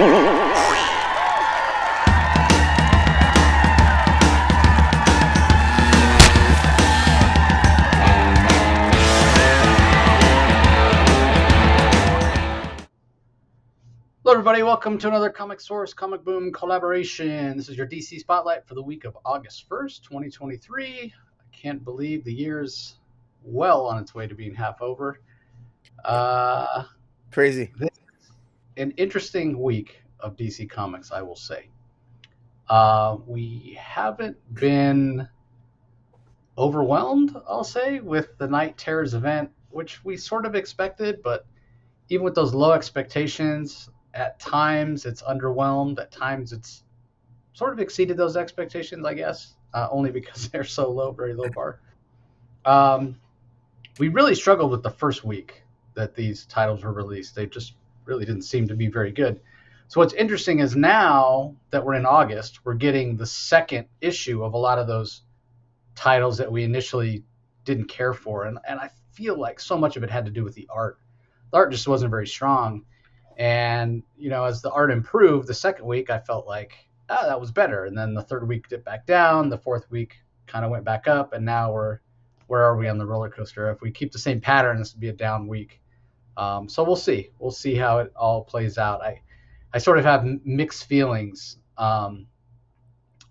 Hello, everybody. Welcome to another Comic Source Comic Boom collaboration. This is your DC Spotlight for the week of August 1st, 2023. I can't believe the year's well on its way to being half over. Crazy. This is an interesting week of DC Comics, I will say. We haven't been overwhelmed, I'll say, with the Night Terrors event, which we sort of expected, but even with those low expectations, at times it's underwhelmed. At times it's sort of exceeded those expectations, I guess, only because they're so low, very low bar. We really struggled with the first week that these titles were released. They just really didn't seem to be very good. So what's interesting is now that we're in August, we're getting the second issue of a lot of those titles that we initially didn't care for. And I feel like so much of it had to do with the art. The art just wasn't very strong. And, you know, as the art improved, the second week I felt like, that was better. And then the third week dipped back down. The fourth week kind of went back up. And now where are we on the roller coaster? If we keep the same pattern, this would be a down week. So we'll see. We'll see how it all plays out. I sort of have mixed feelings,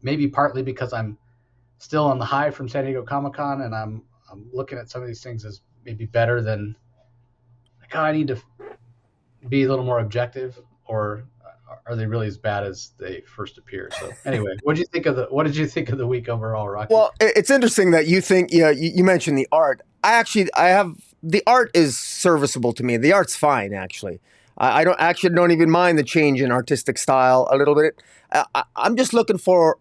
maybe partly because I'm still on the high from San Diego Comic-Con, and I'm looking at some of these things as maybe better than, like, I need to be a little more objective, or are they really as bad as they first appear? So anyway, what did you think of the week overall, Rocky? Well, it's interesting that you think, you mentioned the art. I have, the art is serviceable to me. The art's fine, actually. I don't even mind the change in artistic style a little bit. I'm looking for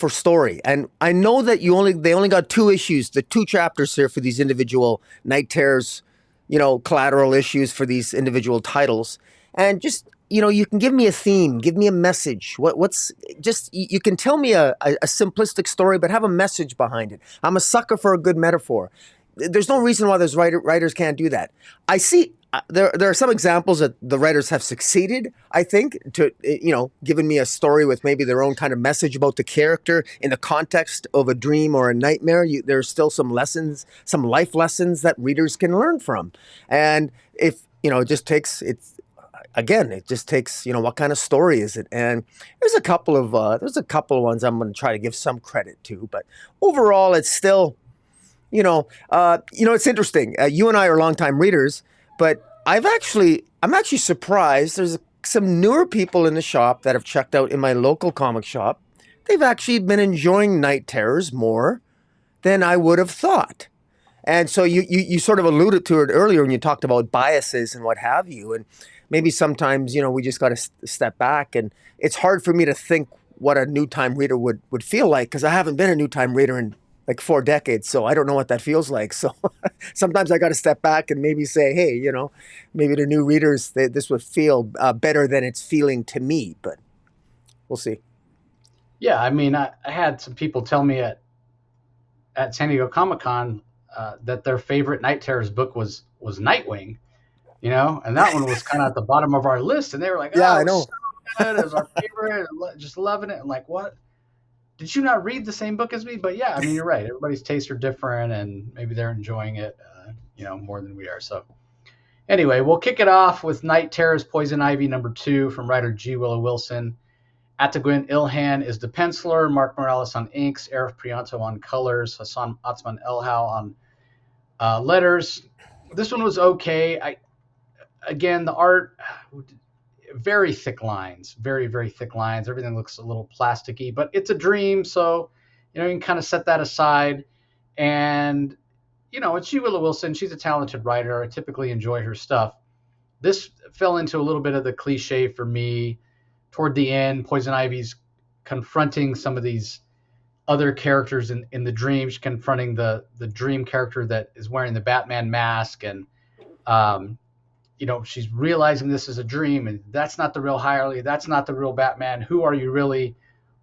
story. And I know that they only got 2 issues, the 2 chapters here for these individual Night Terrors, collateral issues for these individual titles. And just, you can give me a theme, give me a message. You can tell me a simplistic story, but have a message behind it. I'm a sucker for a good metaphor. There's no reason why those writers can't do that. I see there are some examples that the writers have succeeded, I think, to, giving me a story with maybe their own kind of message about the character in the context of a dream or a nightmare. There's still some lessons, some life lessons that readers can learn from. And if, it just takes, what kind of story is it? And there's a couple of ones I'm going to try to give some credit to, but overall it's still, it's interesting. You and I are longtime readers, but I'm actually surprised. There's some newer people in the shop that have checked out in my local comic shop. They've actually been enjoying Night Terrors more than I would have thought. And so you sort of alluded to it earlier when you talked about biases and what have you. And maybe sometimes, we just got to step back. And it's hard for me to think what a new time reader would feel like, because I haven't been a new time reader in like 4 decades. So I don't know what that feels like. So sometimes I got to step back and maybe say, hey, maybe the new readers, this would feel better than it's feeling to me, but we'll see. Yeah. I mean, I had some people tell me at San Diego Comic-Con that their favorite Night Terrors book was Nightwing, and that one was kind of at the bottom of our list. And they were like, yeah, I know. So good. It was our favorite. Just loving it. I'm like, what? Did you not read the same book as me? But yeah, I mean, you're right. Everybody's tastes are different, and maybe they're enjoying it, more than we are. So anyway, we'll kick it off with Night Terrors Poison Ivy #2 from writer G. Willow Wilson. Ataguin Ilhan is the penciler, Mark Morales on inks, Arif Prianto on colors, Hassan Atzman Elhau on letters. This one was okay. Again, the art, very thick lines, very, very thick lines. Everything looks a little plasticky, but it's a dream. So, you can kind of set that aside. And, it's G. Willow Wilson. She's a talented writer. I typically enjoy her stuff. This fell into a little bit of the cliche for me. Toward the end, Poison Ivy's confronting some of these other characters in the dream. She's confronting the dream character that is wearing the Batman mask. And, she's realizing this is a dream, and that's not the real Harley. That's not the real Batman. Who are you really?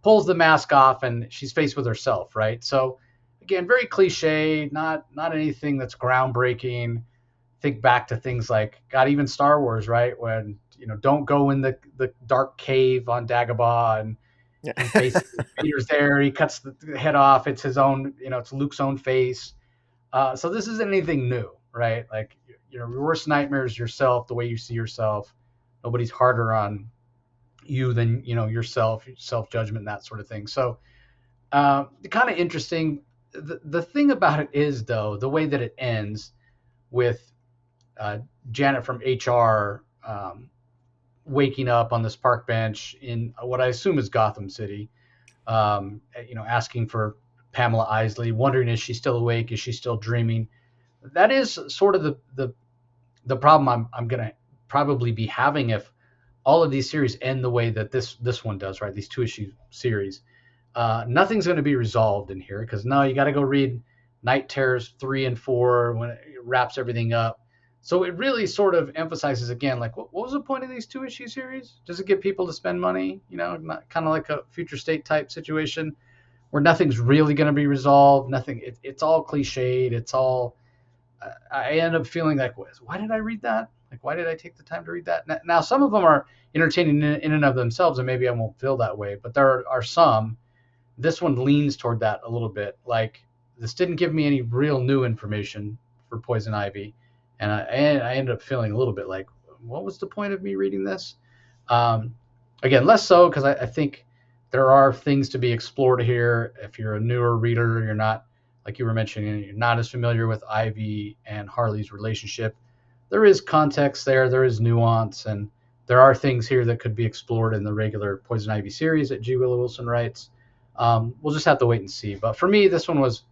Pulls the mask off, and she's faced with herself, right? So, again, very cliche, not anything that's groundbreaking. think back to things like, God, even Star Wars, right? When, don't go in the dark cave on Dagobah, and he basically, Peter's there, he cuts the head off. It's his own, it's Luke's own face. So this isn't anything new, right? Like, your worst nightmare is yourself, the way you see yourself. Nobody's harder on you than, yourself, self-judgment, that sort of thing. So kind of interesting. The thing about it is, though, the way that it ends with Janet from HR waking up on this park bench in what I assume is Gotham City, asking for Pamela Isley, wondering, is she still awake? Is she still dreaming? That is sort of the problem I'm going to probably be having if all of these series end the way that this one does, right? These 2-issue series. Nothing's going to be resolved in here, because no, you got to go read Night Terrors 3 and 4 when it wraps everything up. So it really sort of emphasizes again, like, what was the point of these 2-issue series? Does it get people to spend money? Not kind of like a Future State type situation where nothing's really going to be resolved. Nothing. It's all cliched. It's all. I end up feeling like, why did I read that? Like, why did I take the time to read that? Now, some of them are entertaining in and of themselves, and maybe I won't feel that way. But there are some. This one leans toward that a little bit. Like, this didn't give me any real new information for Poison Ivy. And I ended up feeling a little bit like, what was the point of me reading this? Again, less so because I think there are things to be explored here. If you're a newer reader, you're not, like you were mentioning, you're not as familiar with Ivy and Harley's relationship. There is context there is nuance, and there are things here that could be explored in the regular Poison Ivy series that G. Willow Wilson writes. We'll just have to wait and see. But for me, this one was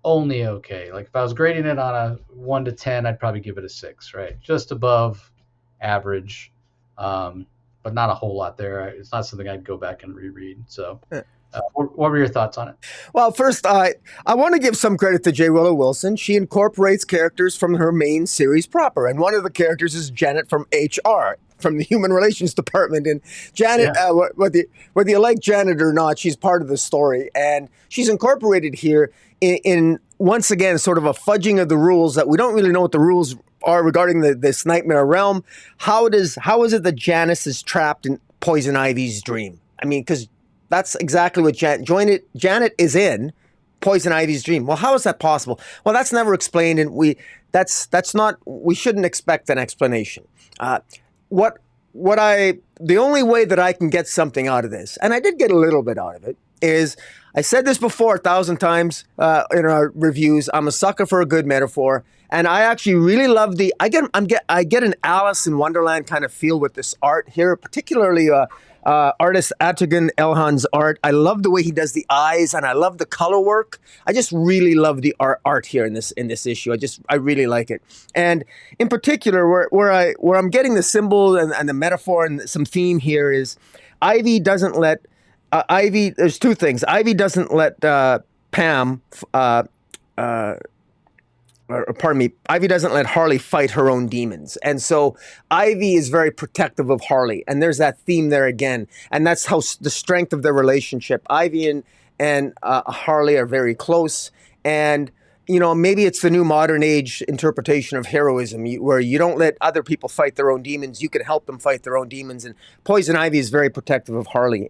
only okay. Like, if I was grading it on a 1 to 10, I'd probably give it a 6, right? Just above average, but not a whole lot there. It's not something I'd go back and reread. So what were your thoughts on it? Well, first, I want to give some credit to J. Willow Wilson. She incorporates characters from her main series proper, and one of the characters is Janet from HR, from the Human Relations Department. And Janet, Yeah. whether you like Janet or not, she's part of the story, and she's incorporated here in once again sort of a fudging of the rules that we don't really know what the rules are regarding this nightmare realm. How is it that Janice is trapped in Poison Ivy's dream? I mean, because that's exactly what Janet is in Poison Ivy's dream. Well, how is that possible? Well, that's never explained, and we shouldn't expect an explanation. The only way that I can get something out of this, and I did get a little bit out of it, is, I said this before 1,000 times in our reviews, I'm a sucker for a good metaphor, and I actually really love I get an Alice in Wonderland kind of feel with this art here, particularly artist Atigan Elhan's art. I love the way he does the eyes, and I love the color work. I just really love the art here in this issue. I really like it. And in particular, where I'm getting the symbol and the metaphor and some theme here is Ivy doesn't let there's two things. Ivy doesn't let Ivy doesn't let Harley fight her own demons. And so Ivy is very protective of Harley. And there's that theme there again. And that's how the strength of their relationship. Ivy and Harley are very close. And, maybe it's the new modern age interpretation of heroism, where you don't let other people fight their own demons. You can help them fight their own demons. And Poison Ivy is very protective of Harley.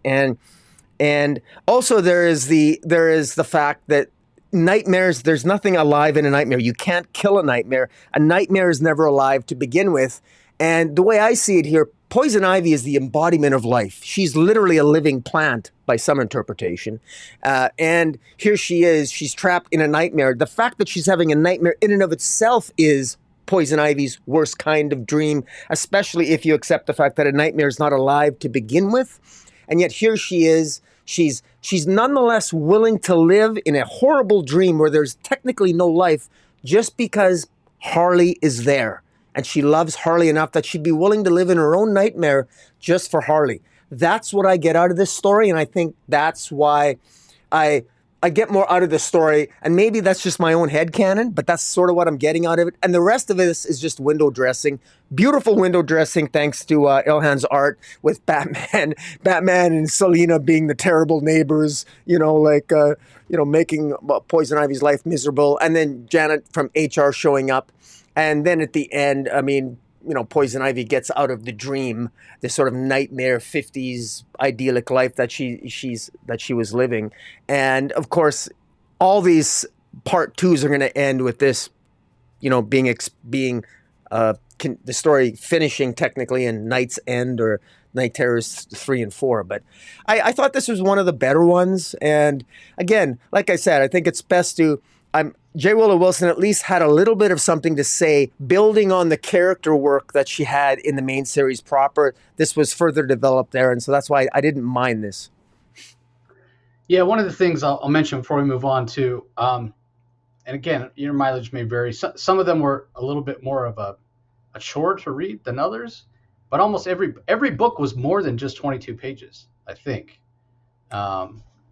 And also there is the fact that nightmares, there's nothing alive in a nightmare. You can't kill a nightmare. A nightmare is never alive to begin with. And the way I see it here, Poison Ivy is the embodiment of life. She's literally a living plant by some interpretation. And here she is. She's trapped in a nightmare. The fact that she's having a nightmare in and of itself is Poison Ivy's worst kind of dream, especially if you accept the fact that a nightmare is not alive to begin with. And yet here she is. She's nonetheless willing to live in a horrible dream where there's technically no life, just because Harley is there. And she loves Harley enough that she'd be willing to live in her own nightmare just for Harley. That's what I get out of this story, and I think that's why I get more out of this story. And maybe that's just my own headcanon, but that's sort of what I'm getting out of it. And the rest of this is just window dressing. Beautiful window dressing, thanks to Elhan's art, with Batman and Selina being the terrible neighbors, making Poison Ivy's life miserable. And then Janet from HR showing up. And then at the end, I mean, Poison Ivy gets out of the dream, this sort of nightmare '50s idyllic life that she was living, and of course, all these part twos are going to end with this, being the story finishing technically in Night's End or Night Terrors 3 and 4. But I thought this was one of the better ones. And again, like I said, I think it's best to. J. Willow Wilson at least had a little bit of something to say, building on the character work that she had in the main series proper. This was further developed there, and so that's why I didn't mind this. Yeah, one of the things I'll mention before we move on to, and again, your mileage may vary. Some of them were a little bit more of a chore to read than others, but almost every book was more than just 22 pages, I think.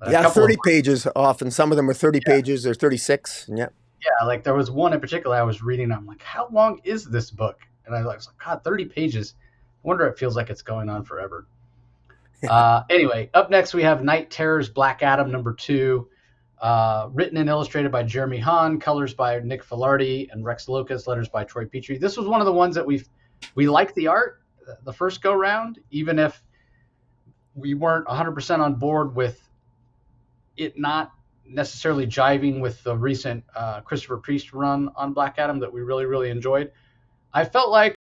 Yeah, 30 pages often. Some of them are 30 pages or 36. Yeah. Yeah, like there was one in particular I was reading. I'm like, how long is this book? And I was like, God, 30 pages. I wonder it feels like it's going on forever. Anyway, up next we have Night Terrors Black Adam #2, written and illustrated by Jeremy Hahn, colors by Nick Filardi and Rex Lucas, letters by Troy Petrie. This was one of the ones that we liked the art the first go round, even if we weren't 100% on board with it not necessarily jiving with the recent Christopher Priest run on Black Adam that we really, really enjoyed. I felt like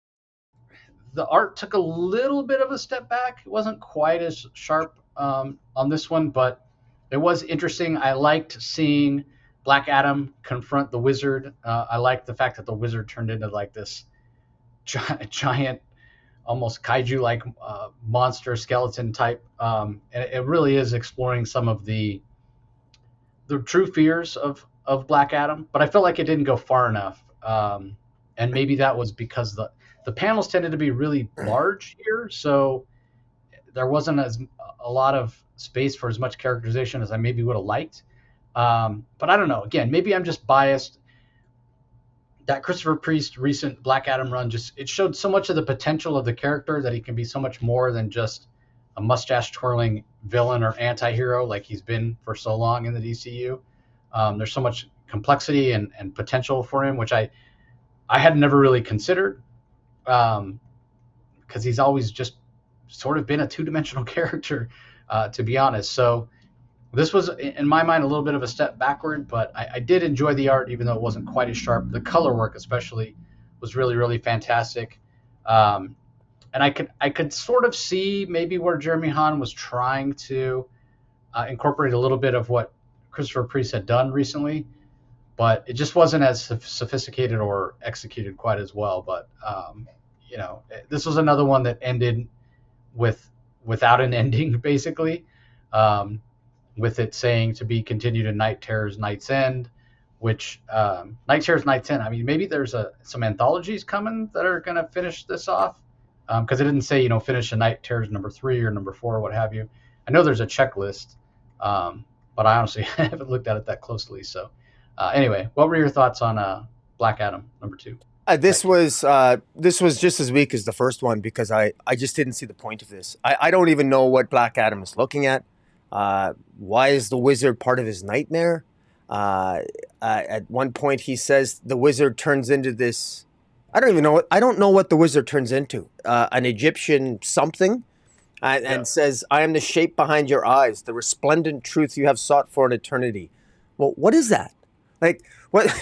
the art took a little bit of a step back. It wasn't quite as sharp on this one, but it was interesting. I liked seeing Black Adam confront the Wizard. I liked the fact that the Wizard turned into like this giant, almost kaiju-like monster skeleton type. And it really is exploring some of the true fears of Black Adam, but I felt like it didn't go far enough. And maybe that was because the panels tended to be really large here, so there wasn't a lot of space for as much characterization as I maybe would have liked. But I don't know. Again, maybe I'm just biased. That Christopher Priest recent Black Adam run it showed so much of the potential of the character that he can be so much more than just a mustache twirling villain or anti-hero like he's been for so long in the DCU. There's so much complexity and potential for him, which I had never really considered, because he's always just sort of been a two-dimensional character, to be honest. So this was, in my mind, a little bit of a step backward, but I did enjoy the art, even though it wasn't quite as sharp. The color work especially was really, really fantastic. And I could sort of see maybe where Jeremy Hahn was trying to incorporate a little bit of what Christopher Priest had done recently, but it just wasn't as sophisticated or executed quite as well. But this was another one that ended without an ending, basically, with it saying to be continued in Night Terrors Night's End, which Night Terrors Night's End. I mean, maybe there's some anthologies coming that are going to finish this off. Because it didn't say, finish a Night Terrors #3 or #4 or what have you. I know there's a checklist, but I honestly haven't looked at it that closely. So anyway, what were your thoughts on Black Adam #2? This was just as weak as the first one because I just didn't see the point of this. I don't even know what Black Adam is looking at. Why is the Wizard part of his nightmare? At one point he says the Wizard turns into this. I don't know what the Wizard turns into. An Egyptian something, and says, "I am the shape behind your eyes, the resplendent truth you have sought for an eternity." Well, what is that? Like, what?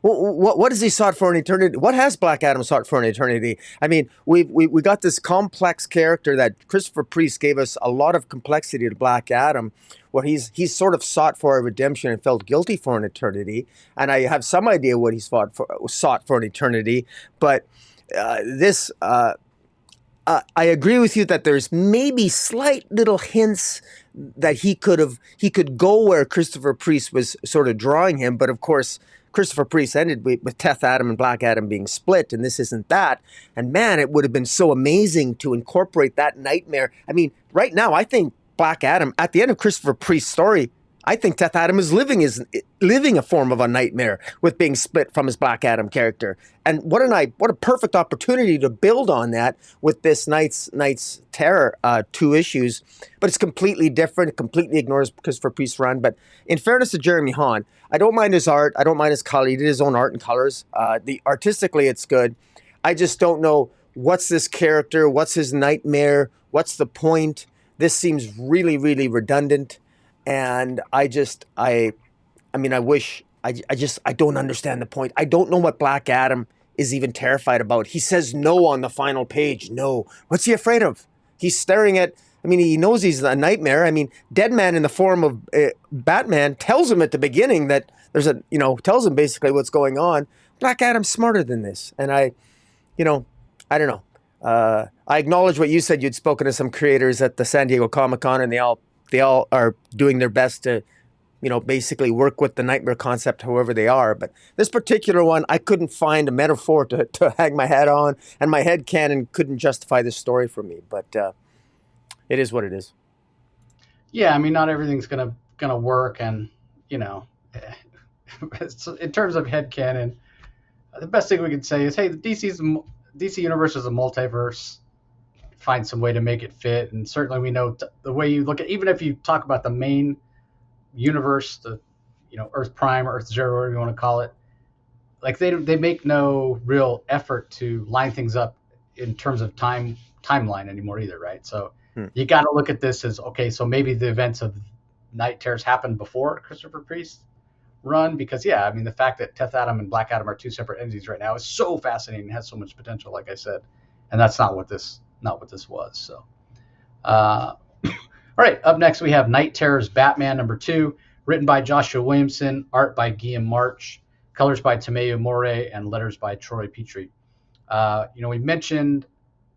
What has he sought for an eternity? What has Black Adam sought for an eternity? I mean, we got this complex character that Christopher Priest gave us a lot of complexity to Black Adam, where he's sort of sought for a redemption and felt guilty for an eternity. And I have some idea what he's sought for an eternity, but I agree with you that there's maybe slight little hints that he could go where Christopher Priest was sort of drawing him, but of course Christopher Priest ended with Teth Adam and Black Adam being split, and this isn't that. And man, it would have been so amazing to incorporate that nightmare. I mean, right now I think Black Adam at the end of Christopher Priest's story, I think Death Adam is living a form of a nightmare with being split from his Black Adam character. And what a perfect opportunity to build on that with this Knight's Terror 2 issues. But it's completely different. It completely ignores Christopher Priest's run. But in fairness to Jeremy Hahn, I don't mind his art. I don't mind his color. He did his own art and colors. Artistically, it's good. I just don't know what's this character, what's his nightmare, what's the point. This seems really, really redundant. And I don't understand the point. I don't know what Black Adam is even terrified about. He says no on the final page. No. What's he afraid of? He's staring at, he knows he's a nightmare. Deadman in the form of Batman tells him at the beginning that tells him basically what's going on. Black Adam's smarter than this. And I don't know. I acknowledge what you said. You'd spoken to some creators at the San Diego Comic-Con, and they all are doing their best to, basically work with the nightmare concept, however they are. But this particular one, I couldn't find a metaphor to hang my hat on, and my head canon couldn't justify this story for me. But it is what it is. Yeah, not everything's gonna work, and in terms of head canon, the best thing we could say is, hey, the DC universe is a multiverse. Find some way to make it fit, and certainly we know the way you look at, even if you talk about the main universe, the Earth Prime or Earth Zero, whatever you want to call it, like they make no real effort to line things up in terms of timeline anymore either, right? So you got to look at this as, okay, so maybe the events of Night Terrors happened before Christopher Priest's run, because the fact that Death Adam and Black Adam are two separate entities right now is so fascinating and has so much potential, like I said, and that's not what this was. So all right, up next we have Night Terrors Batman #2, written by Joshua Williamson, art by Guillaume March, colors by Tomeu More, and letters by Troy Petrie. We mentioned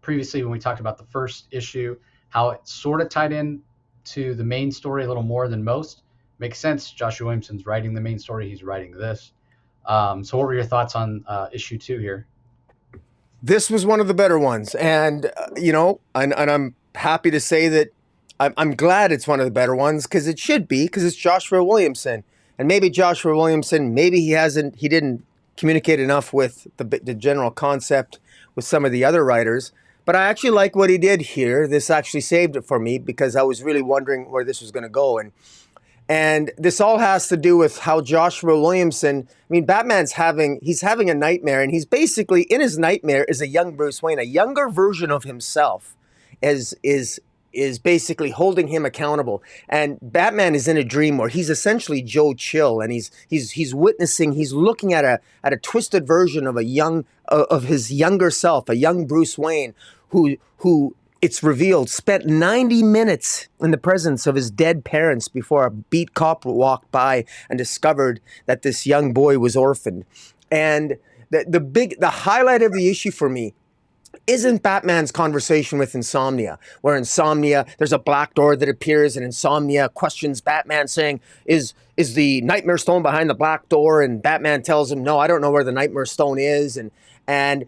previously when we talked about the first issue how it sort of tied in to the main story a little more than most. Makes sense. Joshua Williamson's writing the main story. He's writing this. So what were your thoughts on issue 2 here? This was one of the better ones. And, and I'm happy to say that I'm glad it's one of the better ones, because it should be, because it's Joshua Williamson. And maybe Joshua Williamson, he didn't communicate enough with the general concept with some of the other writers. But I actually like what he did here. This actually saved it for me, because I was really wondering where this was going to go. And this all has to do with how Joshua Williamson, Batman's having a nightmare, and he's basically, in his nightmare, is a young Bruce Wayne, a younger version of himself, is basically holding him accountable. And Batman is in a dream where he's essentially Joe Chill, and he's witnessing, he's looking at a twisted version of his younger self, a young Bruce Wayne, who it's revealed spent 90 minutes in the presence of his dead parents before a beat cop walked by and discovered that this young boy was orphaned. And the highlight of the issue for me isn't Batman's conversation with Insomnia, where Insomnia, there's a black door that appears, and Insomnia questions Batman, saying, is the Nightmare Stone behind the black door? And Batman tells him, no, I don't know where the Nightmare Stone is. And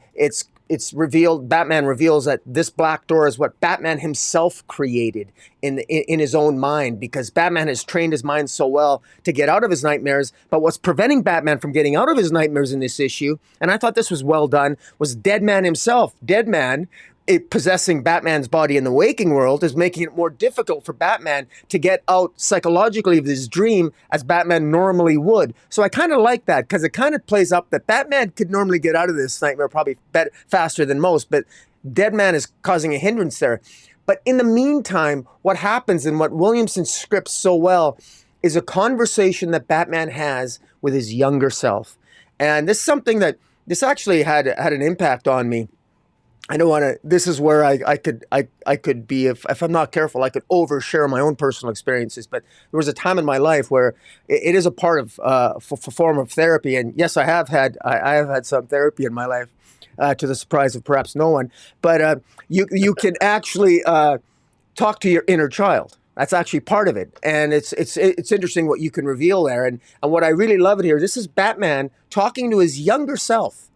it's revealed, Batman reveals that this black door is what Batman himself created in his own mind, because Batman has trained his mind so well to get out of his nightmares. But what's preventing Batman from getting out of his nightmares in this issue, and I thought this was well done, was Deadman himself. Deadman, possessing Batman's body in the waking world, is making it more difficult for Batman to get out psychologically of his dream as Batman normally would. So I kind of like that, because it kind of plays up that Batman could normally get out of this nightmare probably faster than most, but Deadman is causing a hindrance there. But in the meantime, what happens, and what Williamson scripts so well, is a conversation that Batman has with his younger self. And this is something that this actually had an impact on me. I don't want to, this is where I could be, if I'm not careful, I could overshare my own personal experiences. But there was a time in my life where it is a part of form of therapy. And yes, I have had some therapy in my life, to the surprise of perhaps no one. But you can actually talk to your inner child. That's actually part of it. And it's interesting what you can reveal there. And what I really love it here, this is Batman talking to his younger self,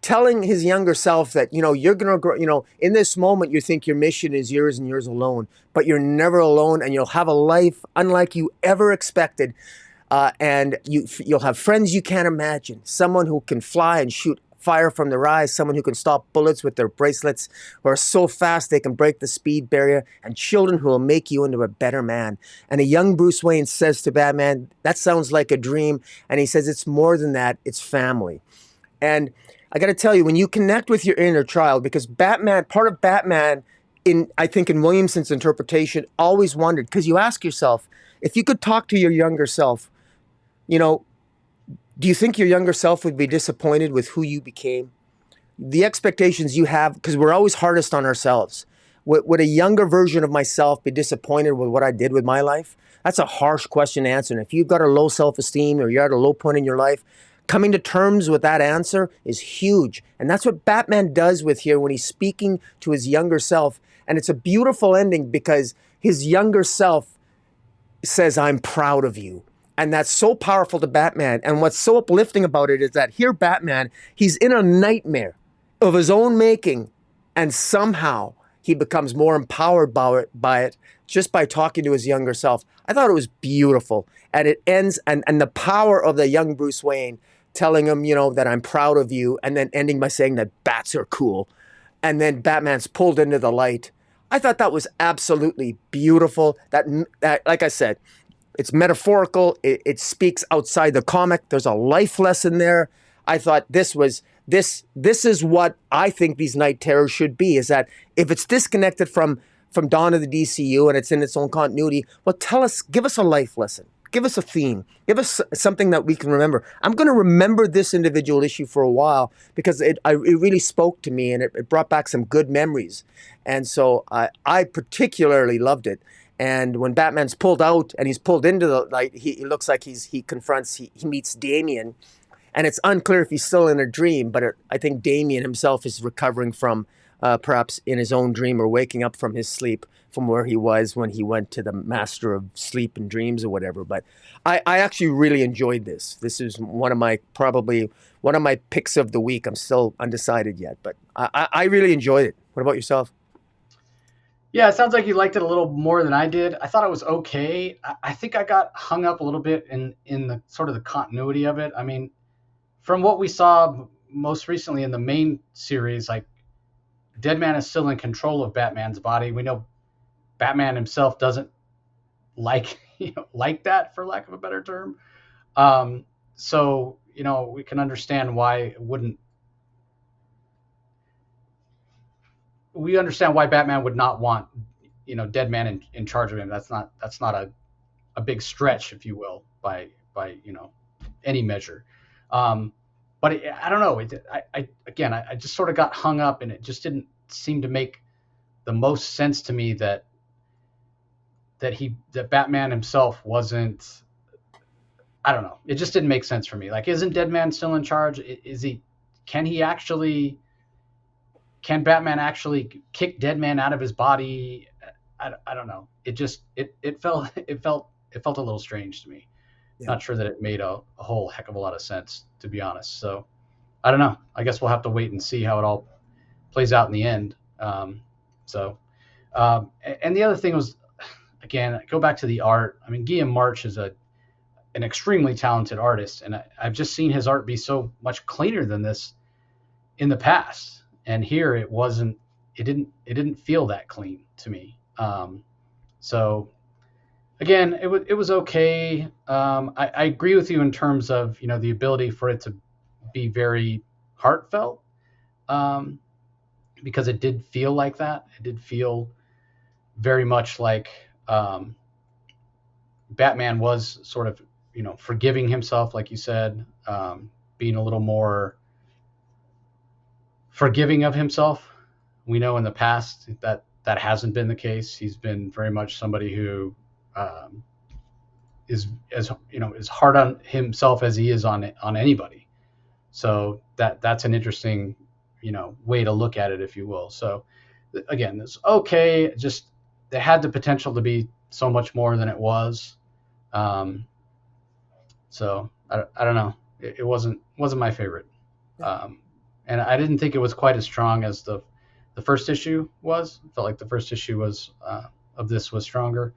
telling his younger self that, you're going to grow, in this moment, you think your mission is yours and yours alone, but you're never alone, and you'll have a life unlike you ever expected. And you'll have friends you can't imagine, someone who can fly and shoot fire from their eyes, someone who can stop bullets with their bracelets, who are so fast they can break the speed barrier, and children who will make you into a better man. And a young Bruce Wayne says to Batman, that sounds like a dream. And he says, it's more than that, it's family. And I got to tell you, when you connect with your inner child, because Batman, part of Batman, I think in Williamson's interpretation, always wondered, because you ask yourself, if you could talk to your younger self, you know, do you think your younger self would be disappointed with who you became? The expectations you have, because we're always hardest on ourselves. Would a younger version of myself be disappointed with what I did with my life? That's a harsh question to answer. And if you've got a low self-esteem or you're at a low point in your life, coming to terms with that answer is huge. And that's what Batman does with here when he's speaking to his younger self. And it's a beautiful ending because his younger self says, I'm proud of you. And that's so powerful to Batman. And what's so uplifting about it is that here Batman, he's in a nightmare of his own making. And somehow he becomes more empowered by it just by talking to his younger self. I thought it was beautiful. And it ends, and the power of the young Bruce Wayne telling him, that I'm proud of you. And then ending by saying that bats are cool. And then Batman's pulled into the light. I thought that was absolutely beautiful. That like I said, it's metaphorical. It speaks outside the comic. There's a life lesson there. I thought this is what I think these night terrors should be, is that if it's disconnected from Dawn of the DCU and it's in its own continuity, well, give us a life lesson. Give us a theme. Give us something that we can remember. I'm going to remember this individual issue for a while because it really spoke to me and it brought back some good memories. And so I particularly loved it. And when Batman's pulled out and he's pulled into the light, he looks like he meets Damian. And it's unclear if he's still in a dream, but I think Damian himself is recovering from perhaps in his own dream or waking up from his sleep from where he was when he went to the master of sleep and dreams or whatever. But I actually really enjoyed this. This is probably one of my picks of the week. I'm still undecided yet, but I really enjoyed it. What about yourself? Yeah, it sounds like you liked it a little more than I did. I thought it was okay. I think I got hung up a little bit in the sort of the continuity of it. I mean, from what we saw most recently in the main series, like Deadman is still in control of Batman's body. We know Batman himself doesn't like like that, for lack of a better term. So we can understand why it wouldn't. We understand why Batman would not want Deadman in charge of him. That's not a big stretch, if you will, by any measure. But I don't know. I just sort of got hung up, and it just didn't seem to make the most sense to me that Batman himself wasn't. I don't know. It just didn't make sense for me. Like, isn't Deadman still in charge? Is he? Can Batman actually kick Deadman out of his body? I don't know. It felt a little strange to me. Yeah. Not sure that it made a whole heck of a lot of sense, to be honest. So I don't know. I guess we'll have to wait and see how it all plays out in the end. And the other thing was, again, go back to the art. I mean, Guillaume March is an extremely talented artist, and I've just seen his art be so much cleaner than this in the past. And here it wasn't. It didn't feel that clean to me. So again, it was okay. I agree with you in terms of the ability for it to be very heartfelt, because it did feel like that. It did feel very much like Batman was sort of forgiving himself, like you said, being a little more forgiving of himself. We know in the past that hasn't been the case. He's been very much somebody who is as hard on himself as he is on anybody. So that's an interesting way to look at it, if you will. So again, it's okay. Just they had the potential to be so much more than it was. So I don't know. It wasn't my favorite. and I didn't think it was quite as strong as the first issue was. I felt like the first issue was of this was stronger.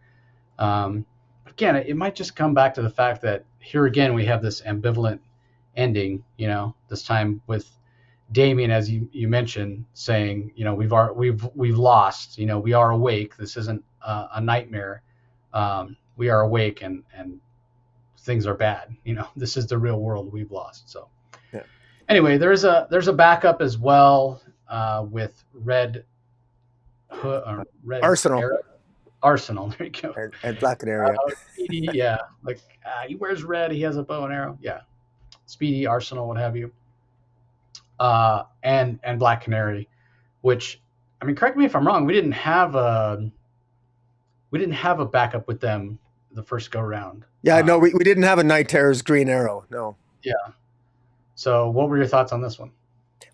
But again, it might just come back to the fact that here again we have this ambivalent ending. This time with Damien, as you mentioned, saying, we've lost. We are awake. This isn't a nightmare. We are awake, and things are bad. This is the real world. We've lost. So Yeah. anyway, there's a backup as well with Red Arsenal Arrow. Arsenal. There you go. and Black Canary. Speedy, yeah. Like he wears red. He has a bow and arrow. Yeah. Speedy, Arsenal, what have you. And Black Canary, which, I mean, correct me if I'm wrong. We didn't have a backup with them the first go round. Yeah, no, we didn't have a Night Terror's Green Arrow. No. Yeah. So, what were your thoughts on this one?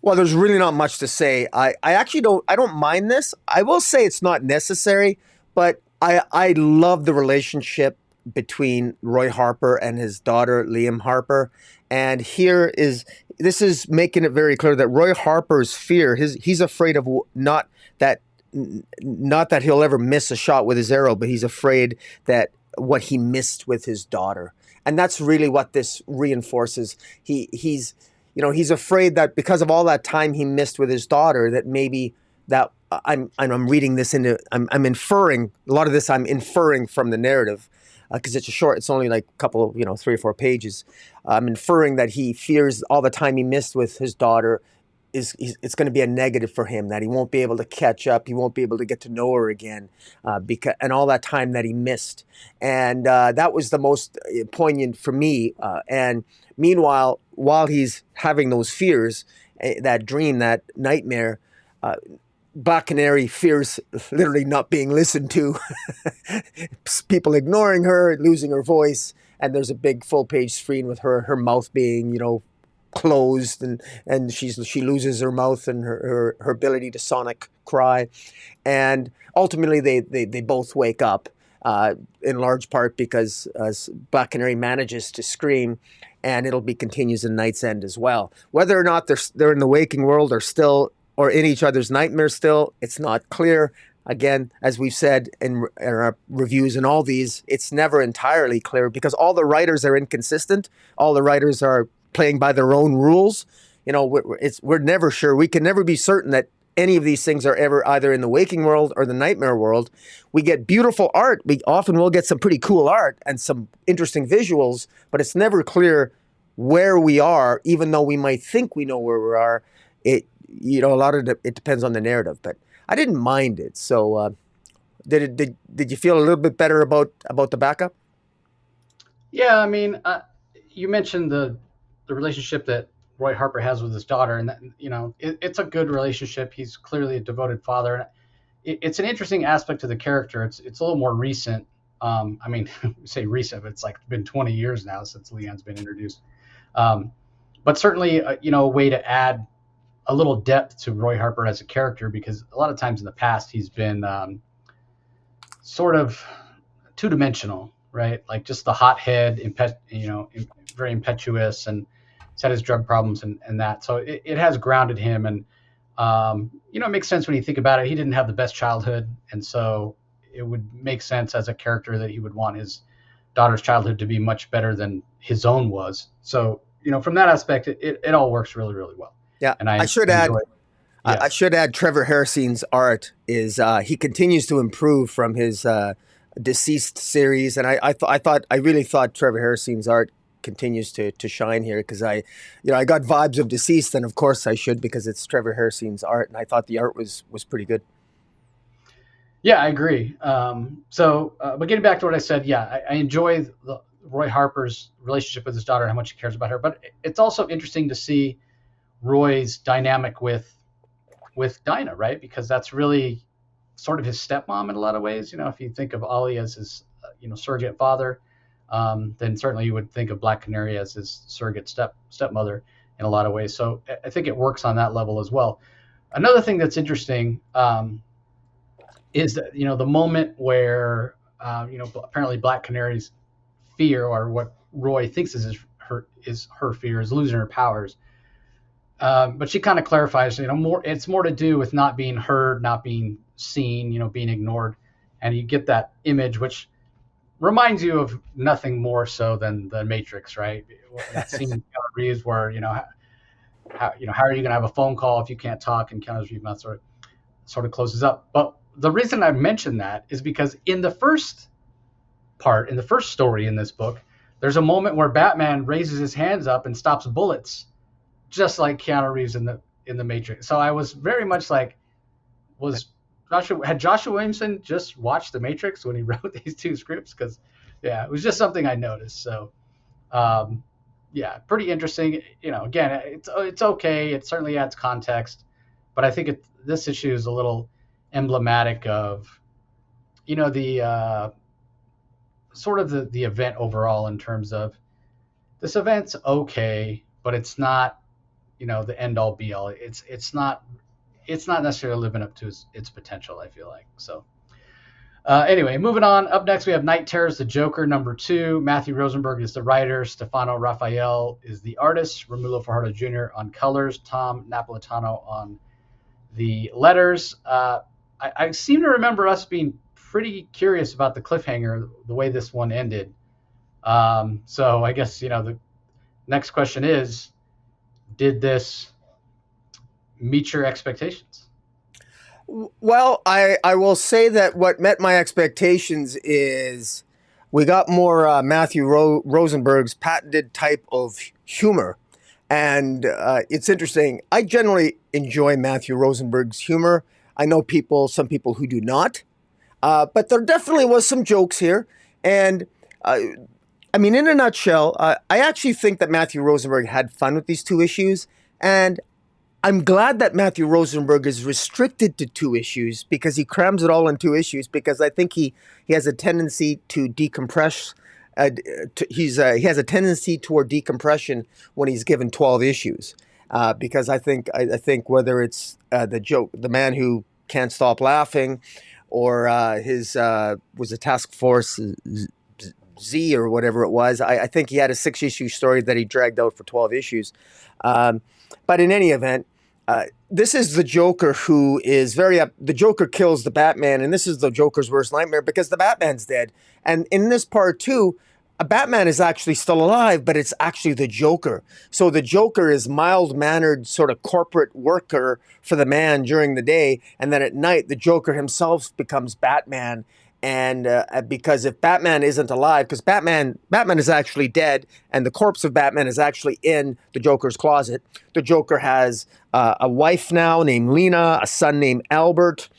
Well, there's really not much to say. I actually don't mind this. I will say it's not necessary, but I love the relationship between Roy Harper and his daughter Liam Harper, and this is making it very clear that Roy Harper's fear, he's afraid of not that he'll ever miss a shot with his arrow, but he's afraid that what he missed with his daughter, and that's really what this reinforces. He's afraid that because of all that time he missed with his daughter, that maybe that I'm reading this into I'm inferring a lot of this. I'm inferring from the narrative because it's only like a couple, 3 or 4 pages. I'm inferring that he fears all the time he missed with his daughter it's going to be a negative for him, that he won't be able to catch up, he won't be able to get to know her again, and all that time that he missed. And that was the most poignant for me. And meanwhile, while he's having those fears, that dream, that nightmare, Black Canary fears literally not being listened to, people ignoring her, losing her voice, and there's a big full-page screen with her mouth being, closed, and she loses her mouth and her ability to sonic cry, and ultimately they both wake up, in large part because Black Canary manages to scream, and it'll be continues in Night's End as well. Whether or not they're in the waking world or in each other's nightmares still, it's not clear. Again, as we've said in our reviews and all these, it's never entirely clear because all the writers are inconsistent. All the writers are playing by their own rules. We're never sure. We can never be certain that any of these things are ever either in the waking world or the nightmare world. We get beautiful art. We often will get some pretty cool art and some interesting visuals, but it's never clear where we are, even though we might think we know where we are. A lot of it depends on the narrative, but I didn't mind it. So, did you feel a little bit better about the backup? Yeah, I mean, you mentioned the relationship that Roy Harper has with his daughter, and that, it's a good relationship. He's clearly a devoted father, and it's an interesting aspect to the character. It's a little more recent. I mean, say recent, but it's like been 20 years now since Leon's been introduced. But certainly, a way to add a little depth to Roy Harper as a character, because a lot of times in the past he's been sort of two-dimensional, right? Like just the hothead, very impetuous, and he's had his drug problems and that. So it has grounded him, and it makes sense when you think about it. He didn't have the best childhood, and so it would make sense as a character that he would want his daughter's childhood to be much better than his own was. So from that aspect, it all works really, really well. Yeah, and I should add. Yeah. I should add, Trevor Hairston's art is he continues to improve from his Deceased series, and I really thought Trevor Hairston's art continues to shine here, because I got vibes of Deceased, and of course I should, because it's Trevor Hairston's art, and I thought the art was pretty good. Yeah, I agree. But getting back to what I said, yeah, I enjoy Roy Harper's relationship with his daughter and how much he cares about her, but it's also interesting to see Roy's dynamic with Dinah, right? Because that's really sort of his stepmom in a lot of ways. If you think of Ollie as his, surrogate father, then certainly you would think of Black Canary as his surrogate stepmother in a lot of ways. So I think it works on that level as well. Another thing that's interesting is that, the moment where, apparently Black Canary's fear, or what Roy thinks is her fear, is losing her powers. But she kind of clarifies, more. It's more to do with not being heard, not being seen, being ignored, and you get that image, which reminds you of nothing more so than the Matrix, right? That scene in Keanu Reeves where how are you going to have a phone call if you can't talk, and Keanu Reeves mouth sort of closes up. But the reason I mentioned that is because in the first part, in the first story in this book, there's a moment where Batman raises his hands up and stops bullets, just like Keanu Reeves in the Matrix. So I was very much like, had Joshua Williamson just watched the Matrix when he wrote these two scripts? Because yeah, it was just something I noticed. So um, yeah, pretty interesting. Again, it's okay. It certainly adds context, but I think this issue is a little emblematic of the sort of the event overall, in terms of this event's okay, but it's not the end all be all. It's not necessarily living up to its potential, I feel like. So anyway, moving on. Up next, we have Night Terrors, the Joker, #2. Matthew Rosenberg is the writer. Stefano Raffaele is the artist. Romulo Fajardo Jr. on colors. Tom Napolitano on the letters. I seem to remember us being pretty curious about the cliffhanger, the way this one ended. So I guess, the next question is, did this meet your expectations? Well, I will say that what met my expectations is we got more Matthew Rosenberg's patented type of humor. And it's interesting. I generally enjoy Matthew Rosenberg's humor. I know some people who do not. But there definitely was some jokes here. And I mean, in a nutshell, I actually think that Matthew Rosenberg had fun with these two issues. And I'm glad that Matthew Rosenberg is restricted to two issues, because he crams it all in two issues, because I think he has a tendency to decompress. He has a tendency toward decompression when he's given 12 issues, because I think whether it's the man who can't stop laughing, or his was a Task Force Z or whatever it was. I think he had a 6-issue story that he dragged out for 12 issues. But in any event, this is the Joker who is the Joker kills the Batman, and this is the Joker's worst nightmare because the Batman's dead. And in this part too, a Batman is actually still alive, but it's actually the Joker. So the Joker is mild-mannered sort of corporate worker for the man during the day, and then at night the Joker himself becomes Batman. And because if Batman isn't alive, because Batman is actually dead, and the corpse of Batman is actually in the Joker's closet. The Joker has a wife now named Lena, a son named Albert,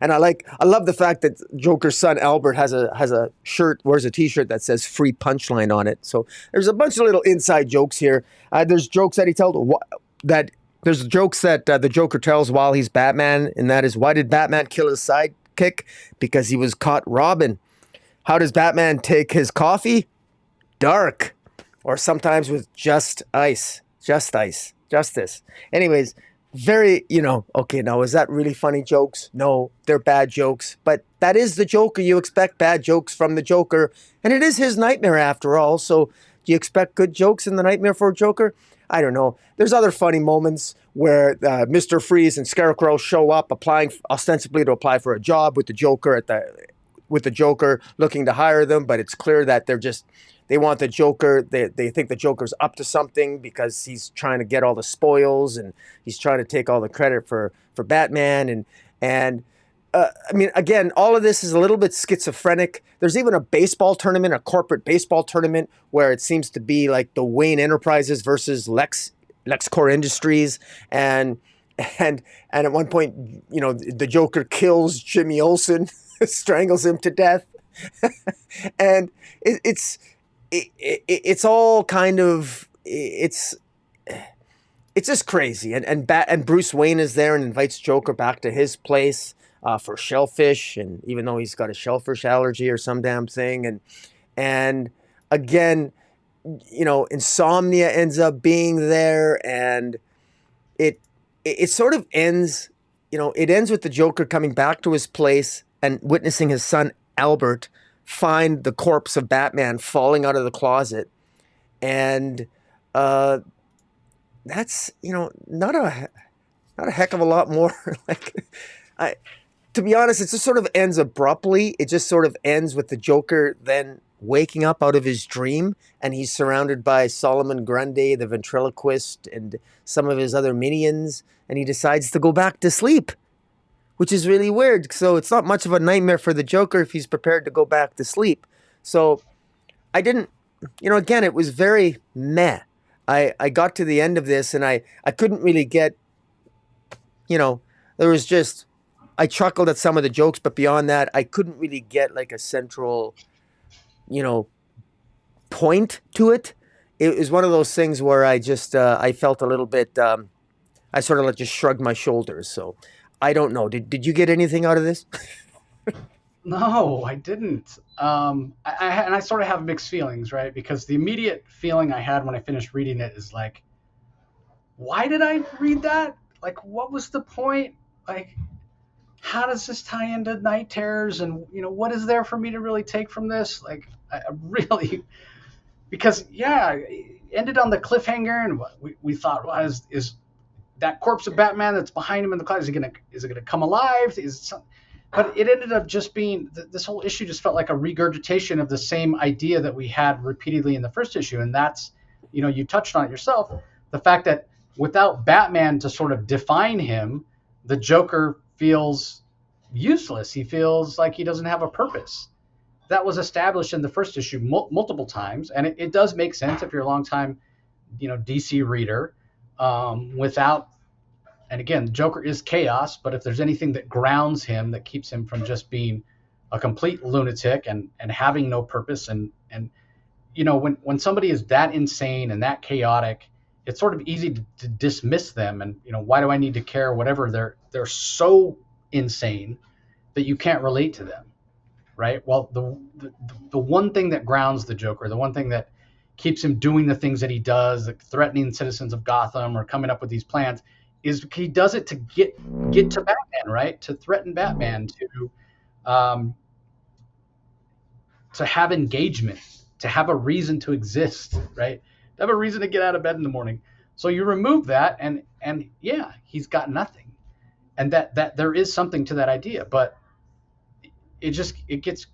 and I love the fact that Joker's son Albert has a shirt, wears a T-shirt that says "Free Punchline" on it. So there's a bunch of little inside jokes here. There's jokes that there's jokes that the Joker tells while he's Batman, and that is, why did Batman kill his sidekick? Because he was caught robbing. How does Batman take his coffee? Dark. Or sometimes with just ice. Just ice. Justice. Anyways, very, okay, now is that really funny jokes? No, they're bad jokes. But that is the Joker. You expect bad jokes from the Joker. And it is his nightmare after all. So do you expect good jokes in the nightmare for a Joker? I don't know. There's other funny moments where Mr. Freeze and Scarecrow show up applying ostensibly to apply for a job with the Joker with the Joker looking to hire them, but it's clear that they want the Joker. They think the Joker's up to something because he's trying to get all the spoils and he's trying to take all the credit for Batman and I mean, again, all of this is a little bit schizophrenic. There's even a baseball tournament, a corporate baseball tournament, where it seems to be like the Wayne Enterprises versus LexCorp Industries, and at one point, the Joker kills Jimmy Olsen, strangles him to death, and it's all kind of it's just crazy, and Bruce Wayne is there and invites Joker back to his place. For shellfish, and even though he's got a shellfish allergy or some damn thing, and again, Insomnia ends up being there, and it sort of ends, it ends with the Joker coming back to his place and witnessing his son Albert find the corpse of Batman falling out of the closet, and that's not a heck of a lot more. like I to be honest, it just sort of ends abruptly. It just sort of ends with the Joker then waking up out of his dream, and he's surrounded by Solomon Grundy, the ventriloquist, and some of his other minions, and he decides to go back to sleep, which is really weird. So it's not much of a nightmare for the Joker if he's prepared to go back to sleep. So I didn't, again, it was very meh. I got to the end of this and I couldn't really get, there was just, I chuckled at some of the jokes, but beyond that, I couldn't really get like a central, you know, point to it. It was one of those things where I felt a little bit, I sort of like just shrugged my shoulders. So I don't know. Did you get anything out of this? No, I didn't. And I sort of have mixed feelings, right? Because the immediate feeling I had when I finished reading it is like, why did I read that? Like, what was the point? Like, how does this tie into night terrors? And what is there for me to really take from this? Like, I really, because yeah, it ended on the cliffhanger, and we thought, well, is that corpse of Batman that's behind him in the cloud, is it gonna come alive? But it ended up just being, this whole issue just felt like a regurgitation of the same idea that we had repeatedly in the first issue, and that's, you touched on it yourself, the fact that without Batman to sort of define him, the Joker feels useless. He feels like he doesn't have a purpose. That was established in the first issue multiple times, and it does make sense if you're a long time, DC reader. Without, and again, Joker is chaos, but if there's anything that grounds him, that keeps him from just being a complete lunatic and having no purpose, and when somebody is that insane and that chaotic, it's sort of easy to dismiss them. And why do I need to care? Whatever, they're so insane that you can't relate to them, right? Well, the one thing that grounds the Joker, the one thing that keeps him doing the things that he does, like threatening citizens of Gotham or coming up with these plans, is he does it to get to Batman, right? To threaten Batman, um, to have engagement, to have a reason to exist, right? To have a reason to get out of bed in the morning. So you remove that, and yeah, he's got nothing, and that there is something to that idea, but it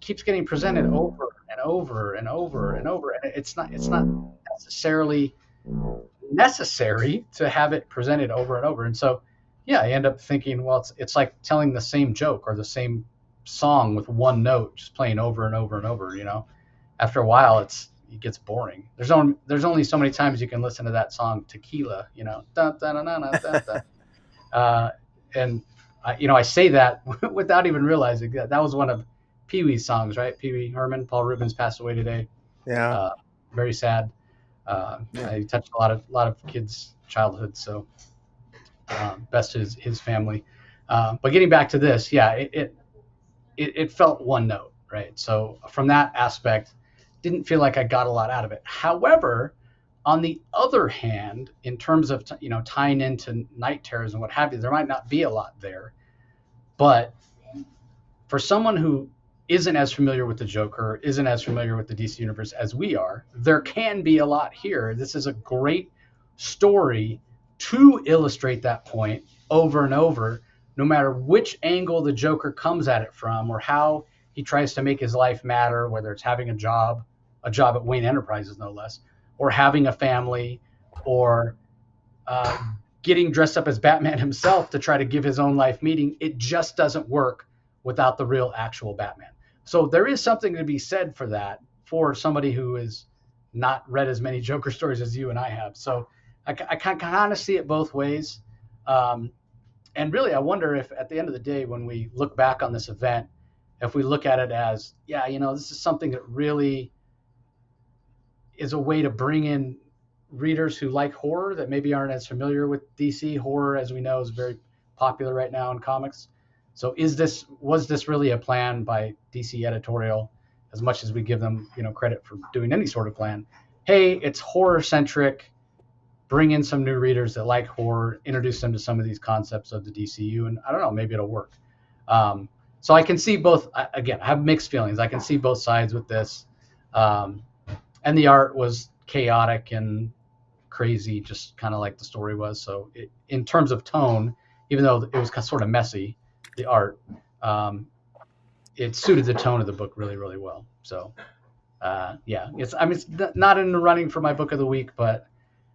keeps getting presented over and over and over and over, and it's not necessarily necessary to have it presented over and over. And so yeah, I end up thinking, well, it's like telling the same joke or the same song with one note just playing over and over and over. After a while, it gets boring. There's only so many times you can listen to that song Tequila, dun, dun, dun, dun, dun, dun, dun. And I say that without even realizing that was one of Pee Wee's songs, right? Pee Wee Herman. Paul Rubens passed away today. Yeah. Very sad. Yeah. He touched a lot of kids' childhood, so best to his family. But getting back to this, yeah, it felt one note, right? So from that aspect, didn't feel like I got a lot out of it. However, on the other hand, in terms of tying into night terrors and what have you, there might not be a lot there. But for someone who isn't as familiar with the Joker, isn't as familiar with the DC universe as we are, there can be a lot here. This is a great story to illustrate that point over and over, no matter which angle the Joker comes at it from, or how he tries to make his life matter, whether it's having a job at Wayne Enterprises, no less, or having a family, or getting dressed up as Batman himself to try to give his own life meaning. It just doesn't work without the real actual Batman. So there is something to be said for that, for somebody who has not read as many Joker stories as you and I have. So I can kind of see it both ways. And really, I wonder if at the end of the day, when we look back on this event, if we look at it as, yeah, this is something that really is a way to bring in readers who like horror that maybe aren't as familiar with DC. Horror, as we know, is very popular right now in comics. So was this really a plan by DC editorial, as much as we give them, credit for doing any sort of plan? Hey, it's horror centric. Bring in some new readers that like horror, introduce them to some of these concepts of the DCU, and I don't know, maybe it'll work. So I can see both. Again, I have mixed feelings. I can see both sides with this. And the art was chaotic and crazy, just kind of like the story was. So in terms of tone, even though it was sort of messy, the art, it suited the tone of the book really, really well. So yeah, it's not in the running for my book of the week, but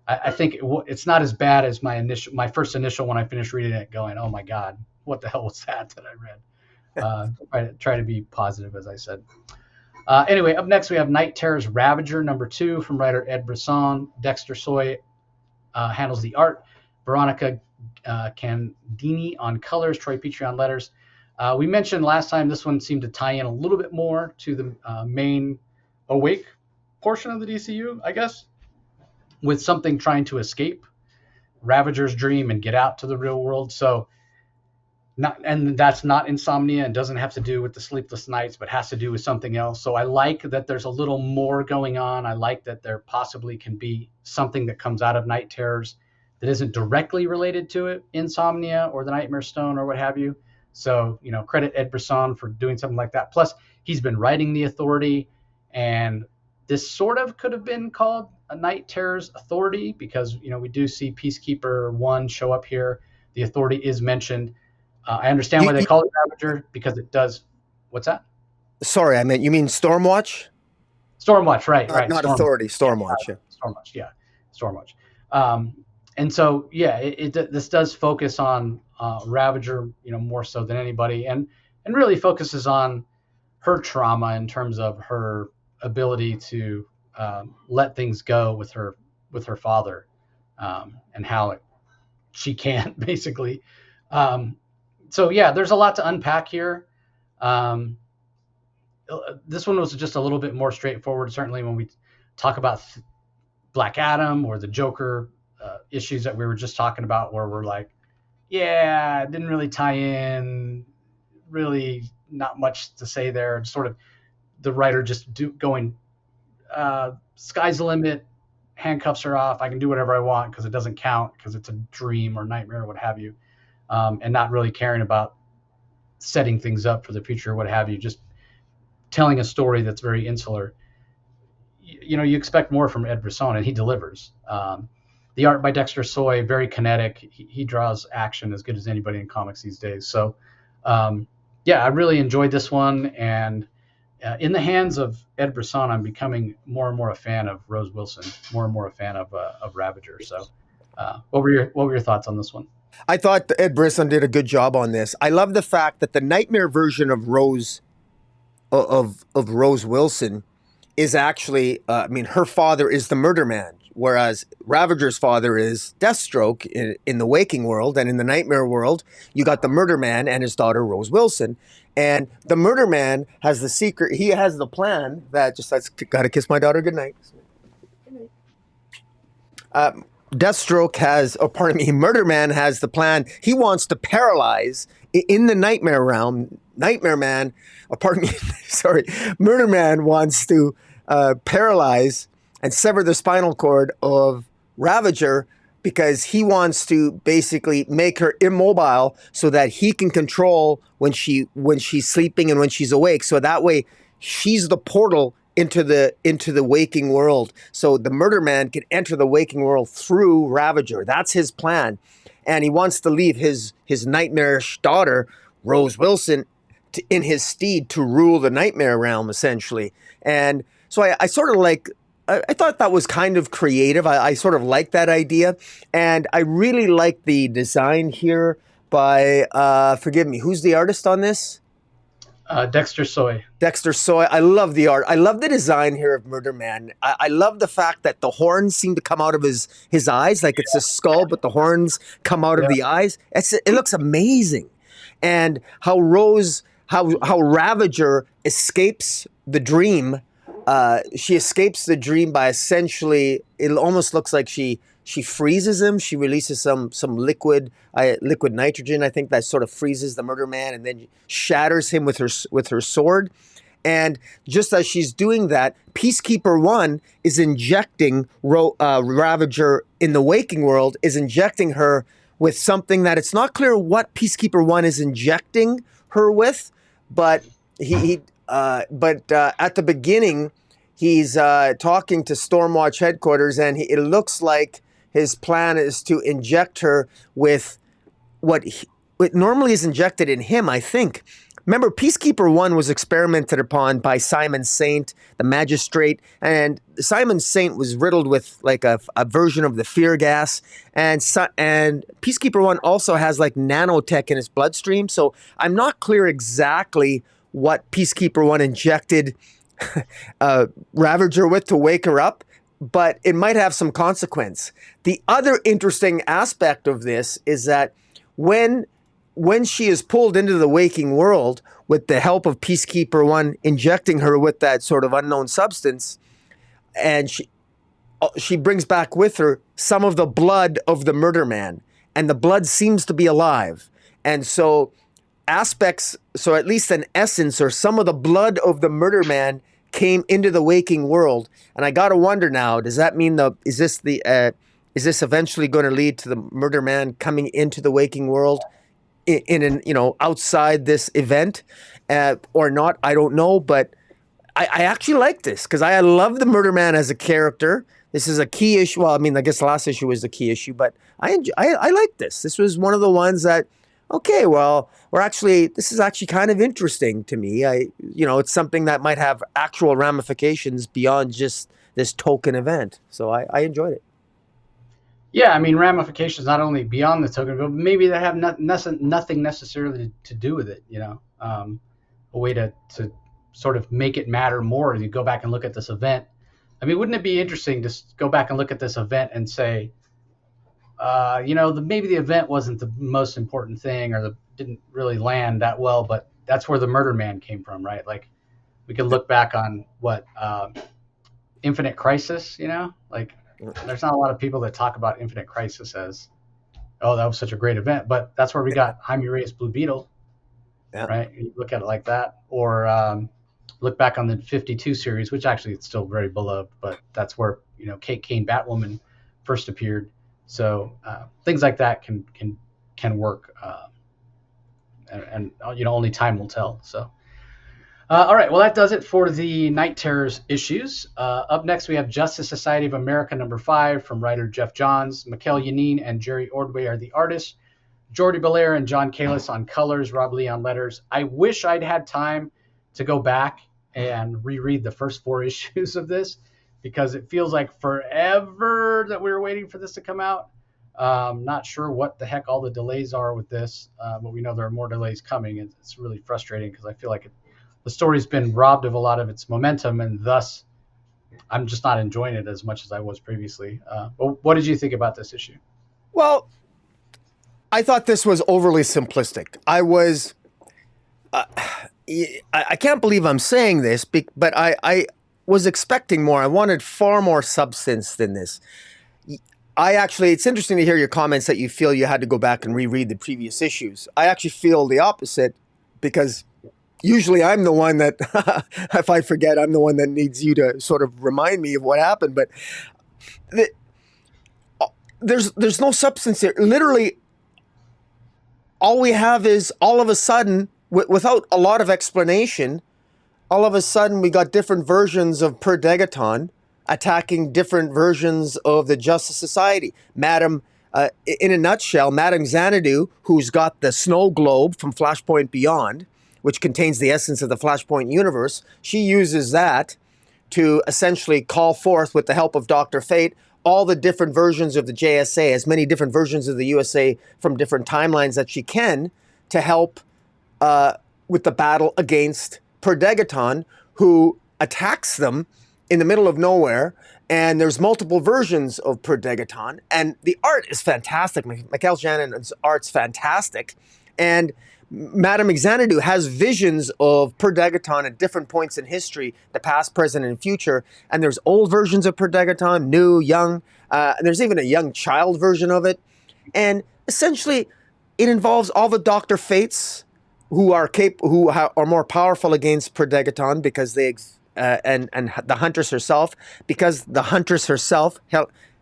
I think it's not as bad as my first initial when I finished reading it, going, oh my god, what the hell was that I read? Try to be positive, as I said. Anyway, up next we have Night Terror's Ravager #2 from writer Ed Brisson. Dexter Soy handles the art. Veronica Candini on colors. Troy Petrie on letters. We mentioned last time this one seemed to tie in a little bit more to the main Awake portion of the DCU, I guess, with something trying to escape Ravager's dream and get out to the real world. So that's not insomnia and doesn't have to do with the sleepless nights, but has to do with something else. So I like that there's a little more going on. I like that there possibly can be something that comes out of Night Terrors that isn't directly related to it, insomnia or the Nightmare Stone or what have you. So, credit Ed Brisson for doing something like that. Plus, he's been writing The Authority, and this sort of could have been called a Night Terrors Authority because, we do see Peacekeeper 1 show up here. The Authority is mentioned. I understand why they call it Ravager because it does. What's that? Sorry, you mean Stormwatch? Stormwatch, right. Not Authority, Stormwatch. Yeah. Stormwatch, yeah. Stormwatch. And so, yeah, this does focus on Ravager, more so than anybody, and really focuses on her trauma in terms of her ability to let things go with her father, and how she can't basically. So yeah, there's a lot to unpack here. This one was just a little bit more straightforward. Certainly when we talk about Black Adam or the Joker issues that we were just talking about, where we're like, yeah, it didn't really tie in, really not much to say there. Sort of the writer just going, sky's the limit, handcuffs are off, I can do whatever I want because it doesn't count because it's a dream or nightmare or what have you. And not really caring about setting things up for the future, what have you, just telling a story that's very insular. You expect more from Ed Brisson, and he delivers. The art by Dexter Soy, very kinetic. He draws action as good as anybody in comics these days. So, yeah, I really enjoyed this one. And in the hands of Ed Brisson, I'm becoming more and more a fan of Rose Wilson, more and more a fan of Ravager. So, what were your thoughts on this one? I thought Ed Brisson did a good job on this. I love the fact that the nightmare version of Rose Wilson is actually, her father is the Murder Man, whereas Ravager's father is Deathstroke in the waking world, and in the nightmare world, you got the Murder Man and his daughter Rose Wilson. And the Murder Man has the secret. He has the plan that got to kiss my daughter goodnight. Murder Man has the plan. He wants to paralyze in the nightmare realm. Nightmare Man, Murder Man wants to paralyze and sever the spinal cord of Ravager because he wants to basically make her immobile so that he can control when she's sleeping and when she's awake. So that way she's the portal into the waking world. So the Murder Man can enter the waking world through Ravager. That's his plan. And he wants to leave his nightmarish daughter, Rose Wilson, in his stead to rule the nightmare realm, essentially. And so I sort of I thought that was kind of creative. I sort of like that idea. And I really like the design here by, forgive me, who's the artist on this? Dexter Soy. Dexter Soy. I love the art. I love the design here of Murder Man. I love the fact that the horns seem to come out of his eyes, like it's a skull, but the horns come out of the eyes. It looks amazing. And how Ravager escapes the dream. She escapes the dream by essentially, it almost looks like she freezes him. She releases some liquid nitrogen, I think, that sort of freezes the Murder Man, and then shatters him with her sword. And just as she's doing that, Peacekeeper 1 is injecting Ravager in the waking world, is injecting her with something that it's not clear what Peacekeeper 1 is injecting her with, but at the beginning, he's talking to Stormwatch headquarters, and it looks like his plan is to inject her with what normally is injected in him, I think. Remember, Peacekeeper 1 was experimented upon by Simon Saint, the magistrate, and Simon Saint was riddled with like a version of the fear gas, and Peacekeeper 1 also has like nanotech in his bloodstream, so I'm not clear exactly what Peacekeeper 1 injected Ravager with to wake her up, but it might have some consequence. The other interesting aspect of this is that when she is pulled into the waking world with the help of Peacekeeper 1 injecting her with that sort of unknown substance, and she brings back with her some of the blood of the murder man, and the blood seems to be alive. And so so at least an essence or some of the blood of the murder man came into the waking world. And I got to wonder now, does that mean is this eventually going to lead to the murder man coming into the waking world in an, outside this event or not? I don't know, but I actually like this because I love the murder man as a character. This is a key issue. Well, I mean, I guess the last issue was the key issue, but I like this. This was one of the ones that, okay, well, this is actually kind of interesting to me. It's something that might have actual ramifications beyond just this token event. So I enjoyed it. Yeah, I mean, ramifications not only beyond the token, but maybe they have nothing necessarily to do with it. A way to sort of make it matter more. You go back and look at this event. I mean, wouldn't it be interesting to go back and look at this event and say, maybe the event wasn't the most important thing, or didn't really land that well, but that's where the murder man came from, right? Like, we can look back on what Infinite Crisis. There's not a lot of people that talk about Infinite Crisis as, oh, that was such a great event, but that's where we got Jaime Reyes Blue Beetle, right? You look at it like that, or look back on the 52 series, which actually it's still very beloved, but that's where Kate Kane Batwoman first appeared. So things like that can work, and only time will tell. So. All right, well, that does it for the Night Terrors issues. Up next, we have Justice Society of America #5 from writer Jeff Johns. Mikkel Yanin and Jerry Ordway are the artists. Jordi Belair and John Kalis on colors, Rob Lee on letters. I wish I'd had time to go back and reread the first 4 issues of this, because it feels like forever that we were waiting for this to come out. Not sure what the heck all the delays are with this, but we know there are more delays coming. It's really frustrating because I feel like the story's been robbed of a lot of its momentum, and thus I'm just not enjoying it as much as I was previously. But what did you think about this issue? Well, I thought this was overly simplistic. I can't believe I'm saying this, but I was expecting more. I wanted far more substance than this. It's interesting to hear your comments that you feel you had to go back and reread the previous issues. I actually feel the opposite, because usually I'm the one that, if I forget, I'm the one that needs you to sort of remind me of what happened. But there's no substance here. Literally, all we have is, all of a sudden, without a lot of explanation, all of a sudden we got different versions of Per Degaton attacking different versions of the Justice Society. In a nutshell, Madame Xanadu, who's got the snow globe from Flashpoint Beyond, which contains the essence of the Flashpoint universe, she uses that to essentially call forth, with the help of Dr. Fate, all the different versions of the JSA, as many different versions of the USA from different timelines that she can, to help with the battle against Per Degaton, who attacks them in the middle of nowhere. And there's multiple versions of Per Degaton, and the art is fantastic. Mikkel Janen's art's fantastic. And Madame Xanadu has visions of Per Degaton at different points in history, the past, present, and future. And there's old versions of Per Degaton, new, young. And there's even a young child version of it. And essentially, it involves all the Dr. Fates who are more powerful against Per Degaton, because they and the Huntress herself, because the Huntress herself,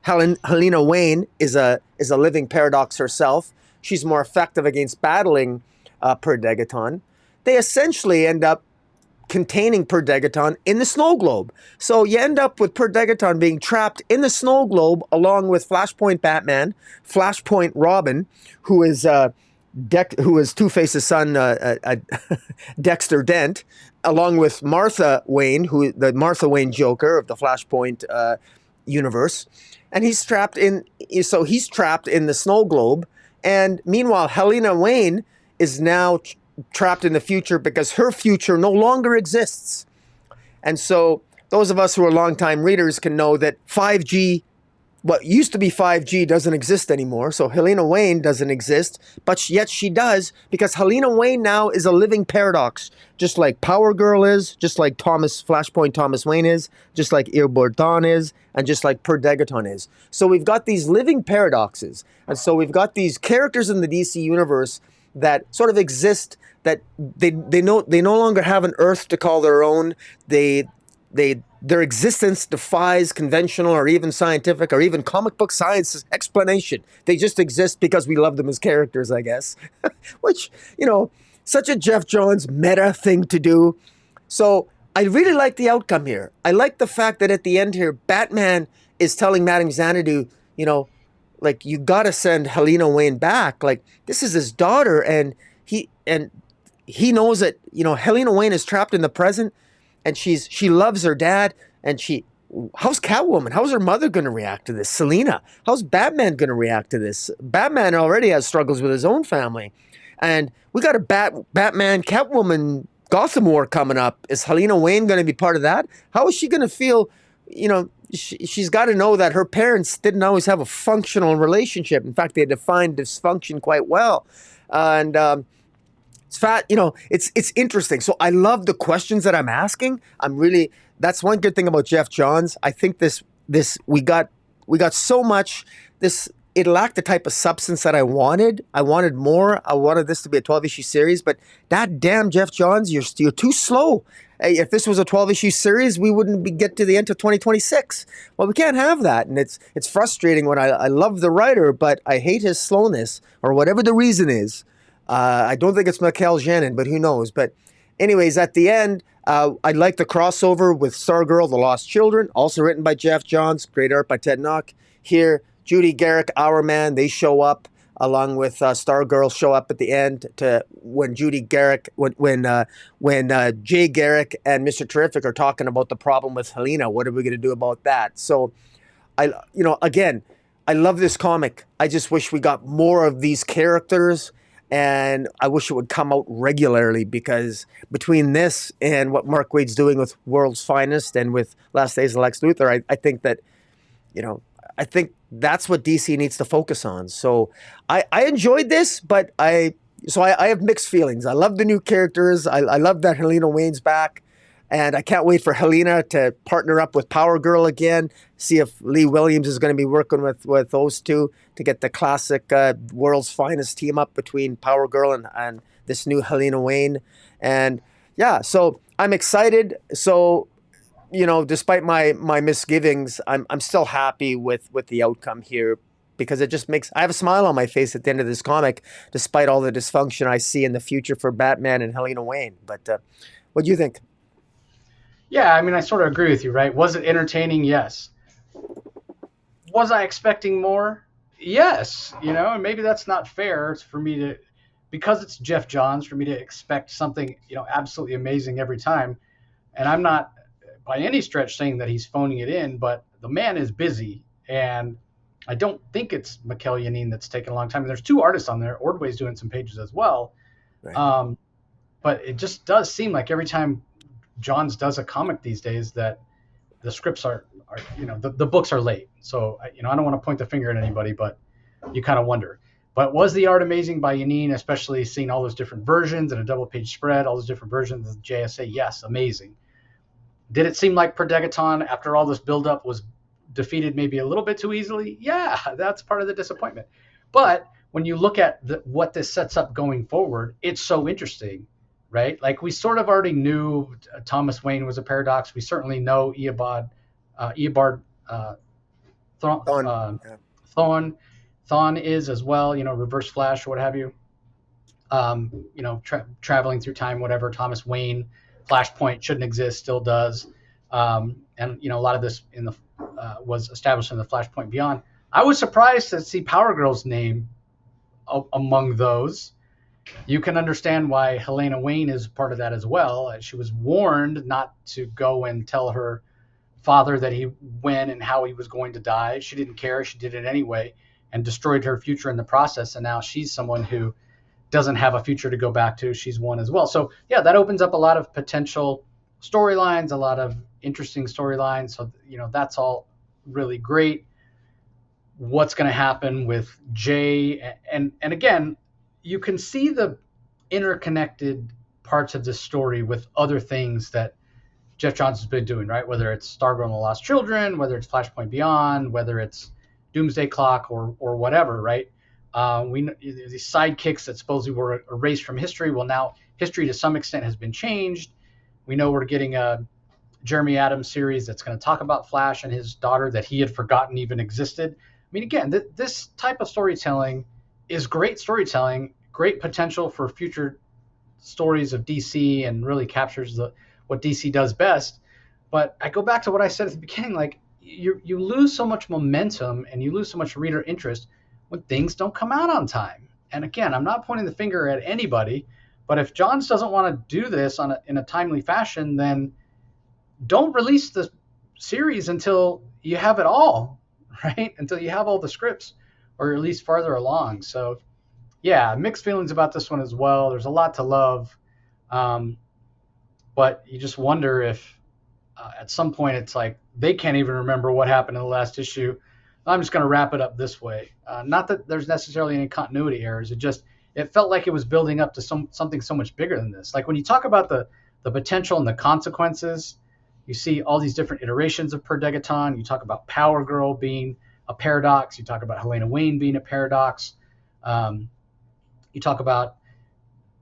Helena Wayne, is a living paradox herself. She's more effective against battling Per Degaton. They essentially end up containing Per Degaton in the snow globe. So you end up with Per Degaton being trapped in the snow globe along with Flashpoint Batman, Flashpoint Robin, who is Two-Face's son, Dexter Dent, along with Martha Wayne, who the Martha Wayne Joker of the Flashpoint universe, and he's trapped in the snow globe. And meanwhile, Helena Wayne is now trapped in the future because her future no longer exists. And so those of us who are longtime readers can know that 5G, what used to be 5G, doesn't exist anymore. So Helena Wayne doesn't exist, but yet she does, because Helena Wayne now is a living paradox, just like Power Girl is, just like Flashpoint Thomas Wayne is, just like Earbird Dawn is, and just like Per Degaton is. So we've got these living paradoxes. And so we've got these characters in the DC universe that sort of exist, that they no longer have an Earth to call their own. Their existence defies conventional or even scientific or even comic book science explanation. They just exist because we love them as characters, I guess. Which, such a Jeff Johns meta thing to do. So I really like the outcome here. I like the fact that at the end here, Batman is telling Madame Xanadu, like, you gotta send Helena Wayne back. Like, this is his daughter, and he knows that, Helena Wayne is trapped in the present, and she loves her dad, and how's Catwoman? How's her mother going to react to this? Selena, how's Batman going to react to this? Batman already has struggles with his own family, and we got a Batman Catwoman Gotham War coming up. Is Helena Wayne going to be part of that? How is she going to feel? She's got to know that her parents didn't always have a functional relationship. In fact, they defined dysfunction quite well, and it's interesting. So I love the questions that I'm asking. That's one good thing about Jeff Johns. I think we got so much. It lacked the type of substance that I wanted. I wanted more. I wanted this to be a 12-issue series, but that damn Jeff Johns, you're too slow. Hey, if this was a 12-issue series, we wouldn't get to the end of 2026. Well, we can't have that, and it's frustrating when I love the writer, but I hate his slowness, or whatever the reason is. I don't think it's Michael Janin, but who knows? But anyways, at the end, I like the crossover with Stargirl, The Lost Children, also written by Jeff Johns, great art by Ted Nock. Here, Judy Garrick, Our Man, they show up, along with Stargirl show up at the end when Judy Garrick, when Jay Garrick and Mr. Terrific are talking about the problem with Helena. What are we going to do about that? So, again, I love this comic. I just wish we got more of these characters. And I wish it would come out regularly, because between this and what Mark Waid's doing with World's Finest and with Last Days of Lex Luthor, I think that, I think that's what DC needs to focus on. So I enjoyed this, but I have mixed feelings. I love the new characters. I love that Helena Wayne's back. And I can't wait for Helena to partner up with Power Girl again, see if Lee Williams is going to be working with those two to get the classic World's Finest team up between Power Girl and this new Helena Wayne. And yeah, so I'm excited. So, despite my misgivings, I'm still happy with the outcome here, because it just I have a smile on my face at the end of this comic, despite all the dysfunction I see in the future for Batman and Helena Wayne. But what do you think? Yeah, I mean, I sort of agree with you, right? Was it entertaining? Yes. Was I expecting more? Yes. And maybe that's not fair for me to, because it's Jeff Johns, for me to expect something, absolutely amazing every time. And I'm not by any stretch saying that he's phoning it in, but the man is busy. And I don't think it's Mikel Janin that's taken a long time. And there's two artists on there. Ordway's doing some pages as well. Right. But it just does seem like every time Johns does a comic these days that the scripts are the books are late. So, I don't want to point the finger at anybody, but you kind of wonder. But was the art amazing by Janin, especially seeing all those different versions and a double-page spread, all those different versions of the JSA? Yes, amazing. Did it seem like Per Degaton, after all this buildup, was defeated maybe a little bit too easily? Yeah, that's part of the disappointment. But when you look at what this sets up going forward, it's so interesting. Right? Like, we sort of already knew Thomas Wayne was a paradox. We certainly know Eobard Thawne is as well, Reverse Flash or what have you. Traveling through time, whatever, Thomas Wayne. Flashpoint shouldn't exist, still does. And a lot of this was established in the Flashpoint Beyond. I was surprised to see Power Girl's name among those. You can understand why Helena Wayne is part of that as well. She was warned not to go and tell her father that when and how he was going to die. She didn't care. She did it anyway and destroyed her future in the process. And now she's someone who doesn't have a future to go back to. She's one as well. So yeah, that opens up a lot of potential storylines, a lot of interesting storylines. So, that's all really great. What's going to happen with Jay? And again, you can see the interconnected parts of this story with other things that Jeff Johns has been doing, right? Whether it's Stargirl and the Lost Children, whether it's Flashpoint Beyond, whether it's Doomsday Clock or whatever, right? We these sidekicks that supposedly were erased from history. Well, now history to some extent has been changed. We know we're getting a Jeremy Adams series that's going to talk about Flash and his daughter that he had forgotten even existed. I mean, again, this type of storytelling is great storytelling, great potential for future stories of DC, and really captures what DC does best. But I go back to what I said at the beginning, like you lose so much momentum and you lose so much reader interest when things don't come out on time. And again, I'm not pointing the finger at anybody, but if Johns doesn't want to do this in a timely fashion, then don't release the series until you have it all, right? Until you have all the scripts, or at least farther along. So yeah, mixed feelings about this one as well. There's a lot to love. But you just wonder if at some point it's like they can't even remember what happened in the last issue. I'm just going to wrap it up this way. Not that there's necessarily any continuity errors. It felt like it was building up to something so much bigger than this. Like when you talk about the potential and the consequences, you see all these different iterations of Per Degaton. You talk about Power Girl being a paradox. You talk about Helena Wayne being a paradox. You talk about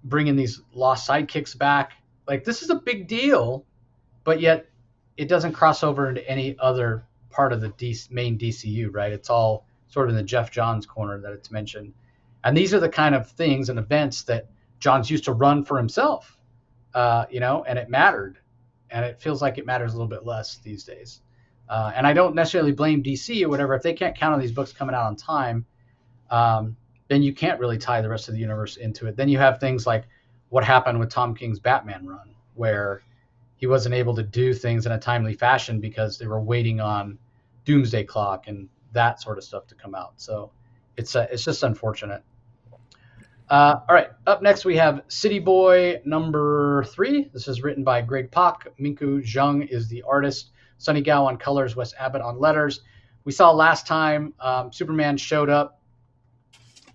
bringing these lost sidekicks back. Like, this is a big deal, but yet it doesn't cross over into any other part of the main DCU, right? It's all sort of in the Jeff Johns corner that it's mentioned. And these are the kind of things and events that Johns used to run for himself, and it mattered. And it feels like it matters a little bit less these days. And I don't necessarily blame DC or whatever. If they can't count on these books coming out on time, then you can't really tie the rest of the universe into it. Then you have things like what happened with Tom King's Batman run, where he wasn't able to do things in a timely fashion because they were waiting on Doomsday Clock and that sort of stuff to come out. So it's just unfortunate. All right, up next we have City Boy number 3. This is written by Greg Pak. Minku Zhang is the artist. Sonny Gao on colors, Wes Abbott on letters. We saw last time Superman showed up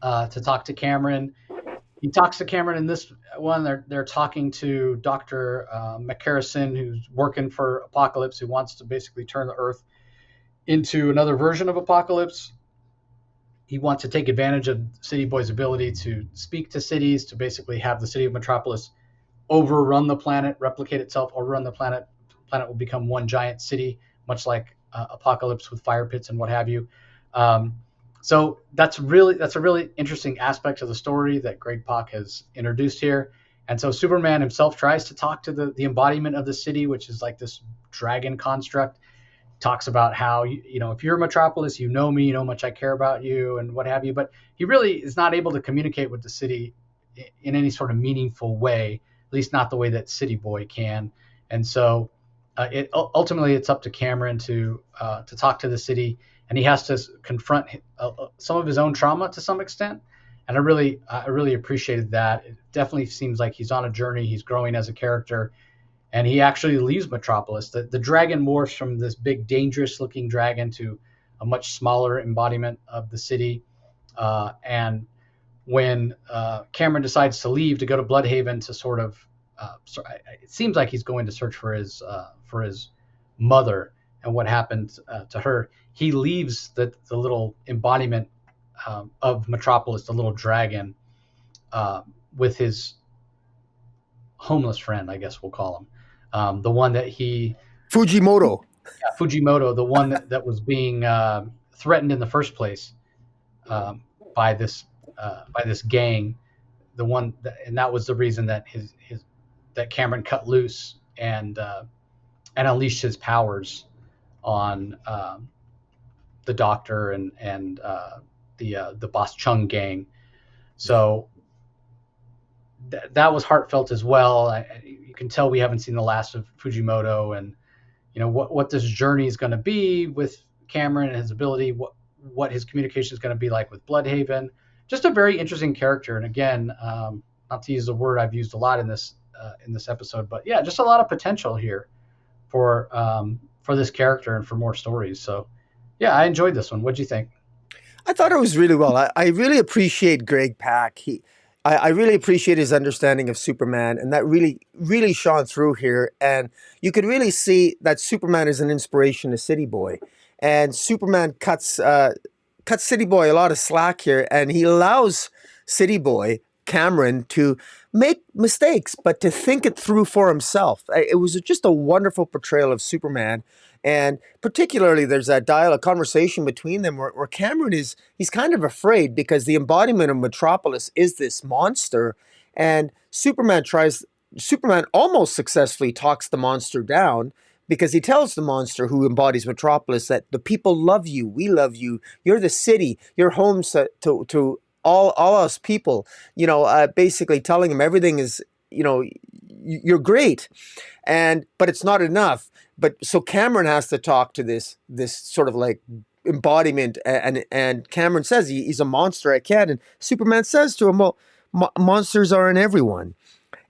to talk to Cameron. He talks to Cameron in this one. They're talking to Dr. McCarrison, who's working for Apocalypse, who wants to basically turn the Earth into another version of Apocalypse. He wants to take advantage of City Boy's ability to speak to cities, to basically have the city of Metropolis overrun the planet, replicate itself, overrun the planet. The planet will become one giant city, much like Apocalypse with fire pits and what have you. So that's a really interesting aspect of the story that Greg Pak has introduced here. And so Superman himself tries to talk to the embodiment of the city, which is like this dragon construct. Talks about how, if you're Metropolis, you know me, you know how much I care about you and what have you. But he really is not able to communicate with the city in any sort of meaningful way, at least not the way that City Boy can. And so ultimately it's up to Cameron to talk to the city, and he has to confront some of his own trauma to some extent. And I really appreciated that. It definitely seems like he's on a journey. He's growing as a character. And he actually leaves Metropolis. The dragon morphs from this big, dangerous-looking dragon to a much smaller embodiment of the city. And when Cameron decides to leave to go to Bloodhaven to sort of, it seems like he's going to search for his mother and what happened to her. He leaves the little embodiment of Metropolis, the little dragon, with his homeless friend, I guess we'll call him. The one that Fujimoto, the one that was being threatened in the first place by this gang, and that was the reason that that Cameron cut loose and unleashed his powers on the Doctor and the Boss Chung gang. So that was heartfelt as well. You can tell we haven't seen the last of Fujimoto, and what this journey is going to be with Cameron and his ability, what his communication is going to be like with Bloodhaven. Just a very interesting character, and again, not to use a word I've used a lot in this episode, but yeah, just a lot of potential here for this character and for more stories. So yeah, I enjoyed this one. What'd you think? I thought it was really well. I really appreciate Greg Pak. I really appreciate his understanding of Superman, and that really, really shone through here. And you could really see that Superman is an inspiration to City Boy, and Superman cuts City Boy a lot of slack here, and he allows City Boy Cameron to make mistakes, but to think it through for himself. It was just a wonderful portrayal of Superman. And particularly, there's that dialogue, conversation between them where Cameron he's kind of afraid because the embodiment of Metropolis is this monster. And Superman almost successfully talks the monster down because he tells the monster who embodies Metropolis that the people love you, we love you, you're the city, you're home to all us people, basically telling him everything is, you're great. But it's not enough. But so Cameron has to talk to this sort of like embodiment, and Cameron says he's a monster, I can't. And Superman says to him, well, monsters are in everyone.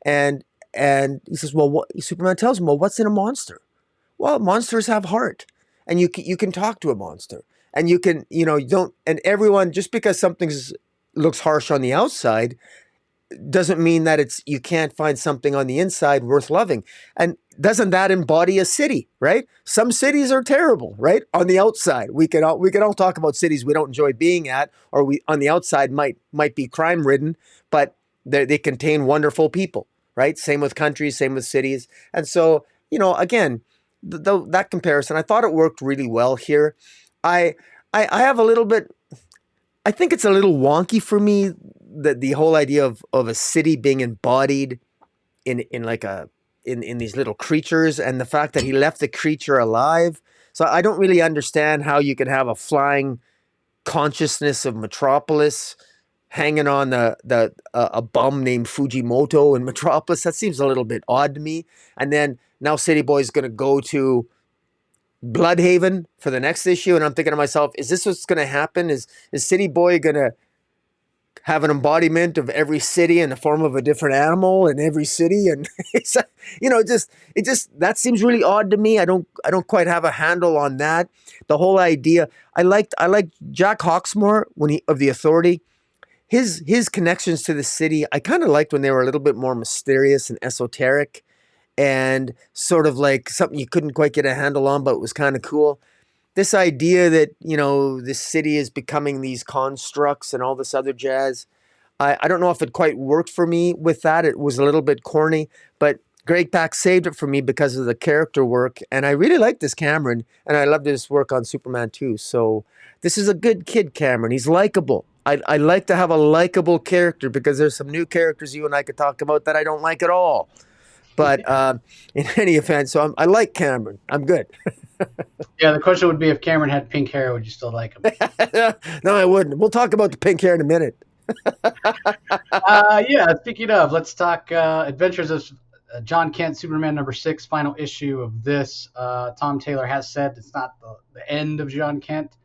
And he says, well, Superman tells him, well, what's in a monster? Well, monsters have heart, and you can talk to a monster, and you can, you don't, and everyone, just because something looks harsh on the outside doesn't mean that you can't find something on the inside worth loving. And doesn't that embody a city, right? Some cities are terrible, right? On the outside, we can all talk about cities we don't enjoy being at, or we on the outside might be crime ridden, but they contain wonderful people, right? Same with countries, same with cities. And so, again, that comparison, I thought it worked really well here. I have a little bit, I think it's a little wonky for me, the whole idea of a city being embodied in these little creatures, and the fact that he left the creature alive. So I don't really understand how you can have a flying consciousness of Metropolis hanging on a bum named Fujimoto in Metropolis. That seems a little bit odd to me. And then now City Boy is going to go to Bloodhaven for the next issue, and I'm thinking to myself, is this what's going to happen? Is City Boy going to have an embodiment of every city in the form of a different animal in every city? And it's, it just that seems really odd to me. I don't quite have a handle on that. The whole idea, I liked Jack Hawksmoor of the Authority. His connections to the city, I kind of liked when they were a little bit more mysterious and esoteric, and sort of like something you couldn't quite get a handle on, but it was kind of cool. This idea that, this city is becoming these constructs and all this other jazz, I don't know if it quite worked for me with that. It was a little bit corny, but Greg Pak saved it for me because of the character work. And I really like this Cameron, and I loved his work on Superman too. So this is a good kid, Cameron. He's likable. I like to have a likable character, because there's some new characters you and I could talk about that I don't like at all. But in any event, so I like Cameron. I'm good. Yeah, the question would be, if Cameron had pink hair, would you still like him? No, I wouldn't. We'll talk about the pink hair in a minute. Yeah, speaking of, let's talk Adventures of John Kent, Superman #6, final issue of this. Tom Taylor has said it's not the end of John Kent.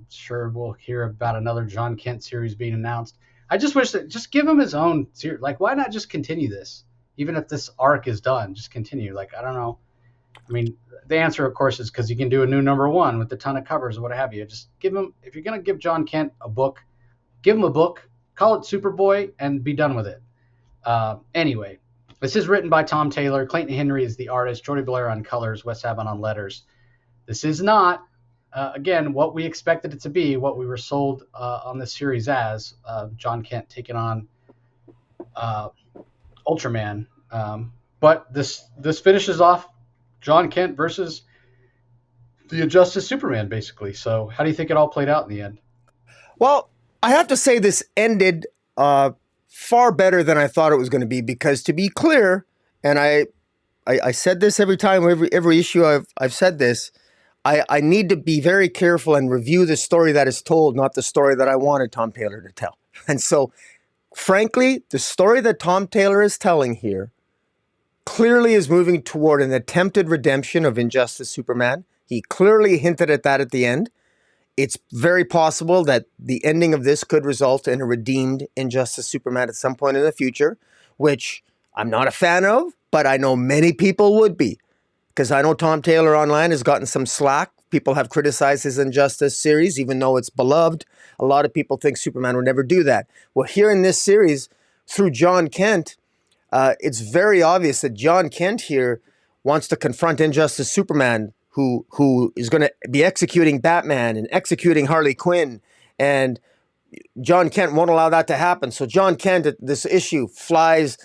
Sure, we'll hear about another John Kent series being announced. I just wish that just give him his own series. Like, why not just continue this? Even if this arc is done, just continue. Like, I don't know. I mean, the answer, of course, is because you can do a new #1 with a ton of covers or what have you. Just give him, if you're going to give John Kent a book, give him a book, call it Superboy, and be done with it. Anyway, this is written by Tom Taylor. Clayton Henry is the artist. Jordy Blair on colors. Wes Saban on letters. This is not, again, what we expected it to be, what we were sold on this series as. John Kent taking on Ultraman. But this finishes off John Kent versus the Injustice Superman, basically. So how do you think it all played out in the end? Well, I have to say this ended far better than I thought it was going to be, because, to be clear, and I said this every time, every issue I've said this. I need to be very careful and review the story that is told, not the story that I wanted Tom Taylor to tell. And so, frankly, the story that Tom Taylor is telling here clearly is moving toward an attempted redemption of Injustice Superman. He clearly hinted at that at the end. It's very possible that the ending of this could result in a redeemed Injustice Superman at some point in the future, which I'm not a fan of, but I know many people would be. Because I know Tom Taylor online has gotten some slack. People have criticized his Injustice series, even though it's beloved. A lot of people think Superman would never do that. Well, here in this series, through John Kent, it's very obvious that John Kent here wants to confront Injustice Superman, who is going to be executing Batman and executing Harley Quinn. And John Kent won't allow that to happen. So John Kent, at this issue, flies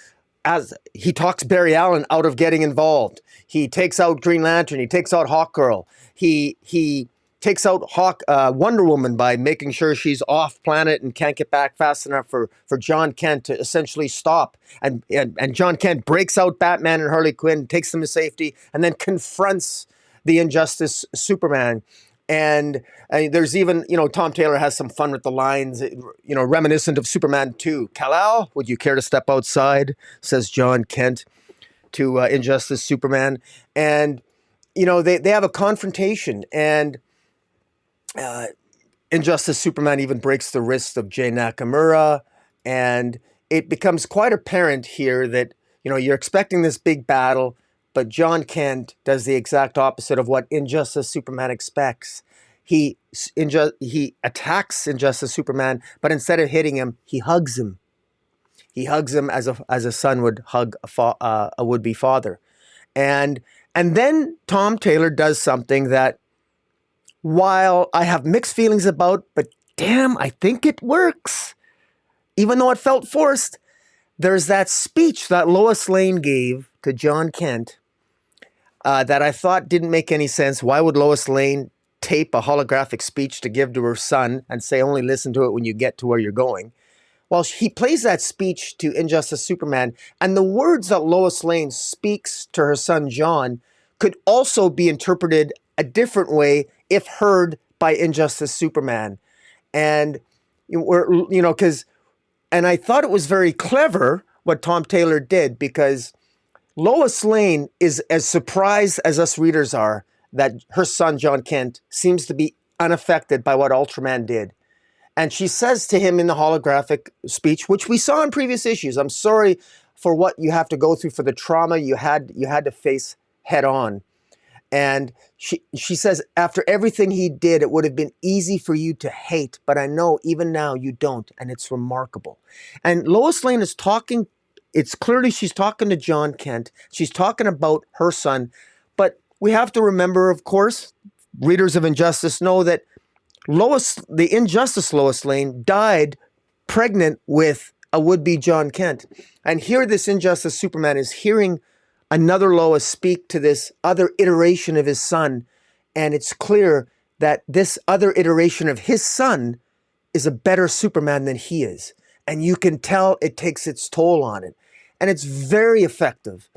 as he talks Barry Allen out of getting involved. He takes out Green Lantern. He takes out Hawkgirl. He takes out Wonder Woman by making sure she's off planet and can't get back fast enough for John Kent to essentially stop. And John Kent breaks out Batman and Harley Quinn, takes them to safety, and then confronts the Injustice Superman. And there's even, Tom Taylor has some fun with the lines, reminiscent of Superman 2. Kal-El, would you care to step outside? Says John Kent to Injustice Superman. And, they have a confrontation. And Injustice Superman even breaks the wrist of Jay Nakamura. And it becomes quite apparent here that, you're expecting this big battle, but John Kent does the exact opposite of what Injustice Superman expects. He attacks Injustice Superman, but instead of hitting him, he hugs him. He hugs him as a son would hug a would-be father. And then Tom Taylor does something that, while I have mixed feelings about, but damn, I think it works. Even though it felt forced, there's that speech that Lois Lane gave to John Kent that I thought didn't make any sense. Why would Lois Lane tape a holographic speech to give to her son and say, only listen to it when you get to where you're going? Well, he plays that speech to Injustice Superman, and the words that Lois Lane speaks to her son John could also be interpreted a different way if heard by Injustice Superman. And and I thought it was very clever what Tom Taylor did, because Lois Lane is as surprised as us readers are that her son, John Kent, seems to be unaffected by what Ultraman did. And she says to him in the holographic speech, which we saw in previous issues, I'm sorry for what you have to go through, for the trauma you had to face head on. And she says, after everything he did, it would have been easy for you to hate, but I know even now you don't, and it's remarkable. And Lois Lane is talking, it's clearly she's talking to John Kent. She's talking about her son. But we have to remember, of course, readers of Injustice know that the Injustice Lois Lane died pregnant with a would-be John Kent. And here this Injustice Superman is hearing another Lois speak to this other iteration of his son. And it's clear that this other iteration of his son is a better Superman than he is. And you can tell it takes its toll on it. And it's very effective.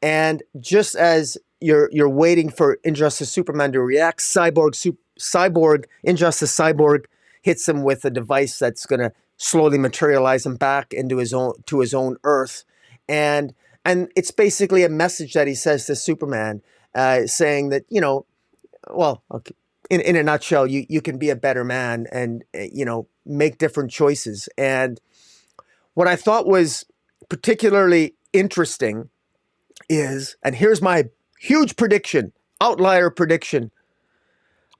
And just as you're waiting for Injustice Superman to react, Injustice Cyborg hits him with a device that's going to slowly materialize him back into his own Earth. And it's basically a message that he says to Superman, saying that, okay, in a nutshell, you can be a better man and, make different choices. And what I thought was particularly interesting is, and here's my huge prediction, outlier prediction,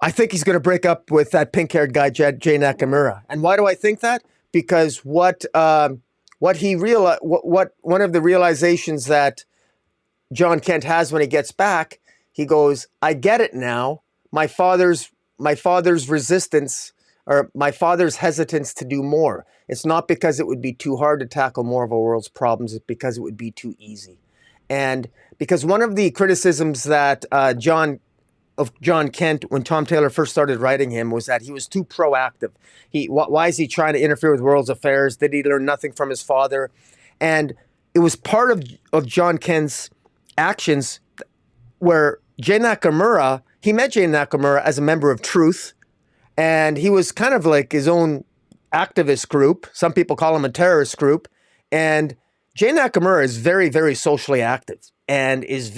I think he's going to break up with that pink-haired guy, Jay Nakamura. And why do I think that? Because one of the realizations that John Kent has when he gets back, he goes, I get it now. My father's resistance, or my father's hesitance to do more. It's not because it would be too hard to tackle more of a world's problems. It's because it would be too easy. And because one of the criticisms that John Kent, when Tom Taylor first started writing him, was that he was too proactive. Why is he trying to interfere with world's affairs? Did he learn nothing from his father? And it was part of John Kent's actions where Jay Nakamura, he met Jay Nakamura as a member of Truth, and he was kind of like his own activist group. Some people call him a terrorist group. And Jay Nakamura is very, very socially active and is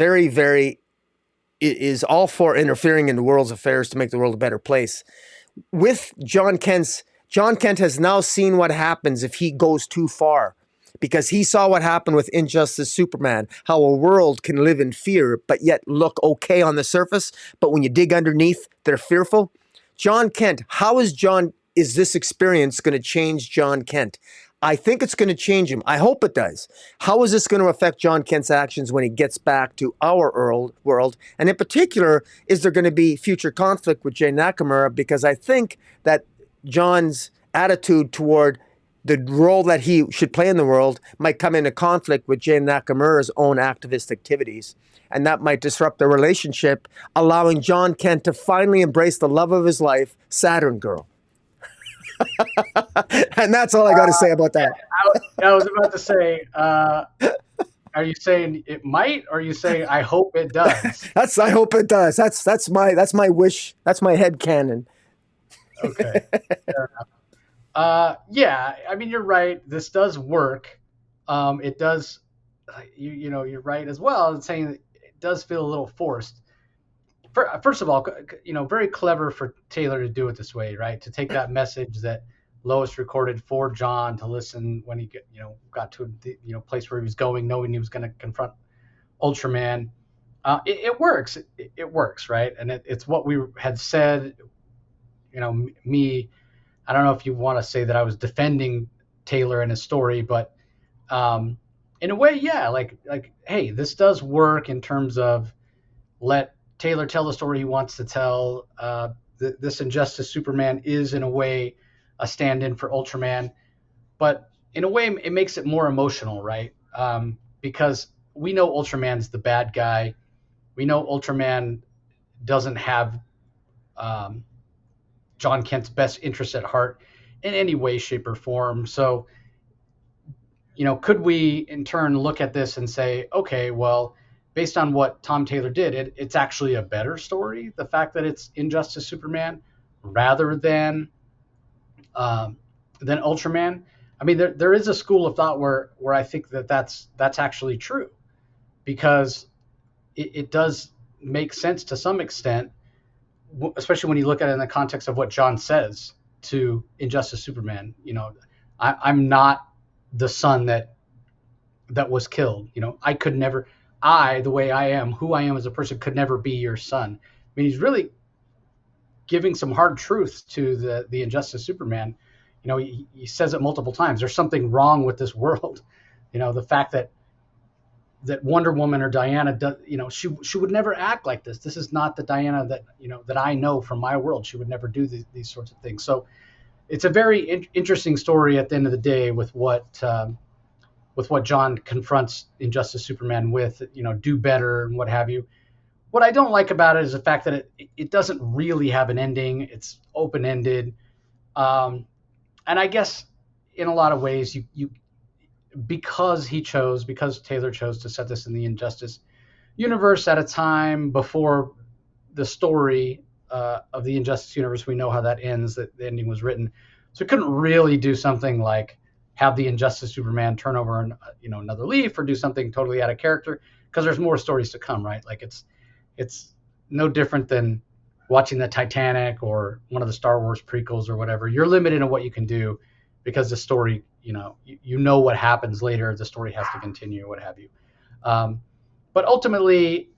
is all for interfering in the world's affairs to make the world a better place. With John Kent has now seen what happens if he goes too far, because he saw what happened with Injustice Superman, how a world can live in fear but yet look okay on the surface, but when you dig underneath, they're fearful. John Kent, is this experience going to change John Kent? I think it's going to change him. I hope it does. How is this going to affect John Kent's actions when he gets back to our world? And in particular, is there going to be future conflict with Jay Nakamura? Because I think that John's attitude toward the role that he should play in the world might come into conflict with Jay Nakamura's own activist activities. And that might disrupt the relationship, allowing John Kent to finally embrace the love of his life, Saturn Girl. And that's all I got to say about that. I was about to say, are you saying it might, or are you saying I hope it does? I hope it does. That's my wish. That's my headcanon. Okay. Fair enough. Yeah, I mean, you're right. This does work. It does. You're right as well in saying that it does feel a little forced. First of all, very clever for Taylor to do it this way, right? To take that message that Lois recorded for John to listen when he got to the place where he was going, knowing he was going to confront Ultraman. It works. It works, right? And it's what we had said. Me. I don't know if you want to say that I was defending Taylor and his story, but in a way, yeah. Like, hey, this does work in terms of let Taylor tell the story he wants to tell. This Injustice Superman is, in a way, a stand-in for Ultraman. But in a way, it makes it more emotional, right? Because we know Ultraman's the bad guy. We know Ultraman doesn't have John Kent's best interest at heart in any way, shape, or form. So, could we, in turn, look at this and say, okay, well, based on what Tom Taylor did, it's actually a better story. The fact that it's Injustice Superman rather than Ultraman. I mean, there is a school of thought where I think that's actually true, because it does make sense to some extent, especially when you look at it in the context of what John says to Injustice Superman. I'm not the son that was killed. I could never. The way I am, who I am as a person, could never be your son. I mean, he's really giving some hard truths to the Injustice Superman. He says it multiple times. There's something wrong with this world. The fact that Wonder Woman or Diana does, she would never act like this. This is not the Diana that I know from my world. She would never do these sorts of things. So it's a very interesting story at the end of the day with what John confronts Injustice Superman with, do better and what have you. What I don't like about it is the fact that it doesn't really have an ending. It's open-ended. And I guess in a lot of ways, because Taylor chose to set this in the Injustice universe at a time before the story of the Injustice universe, we know how that ends, that the ending was written. So it couldn't really do something like have the Injustice Superman turn over another leaf or do something totally out of character, because there's more stories to come, right? Like it's no different than watching the Titanic or one of the Star Wars prequels or whatever. You're limited in what you can do because the story, you know what happens later. The story has to continue, what have you. But ultimately,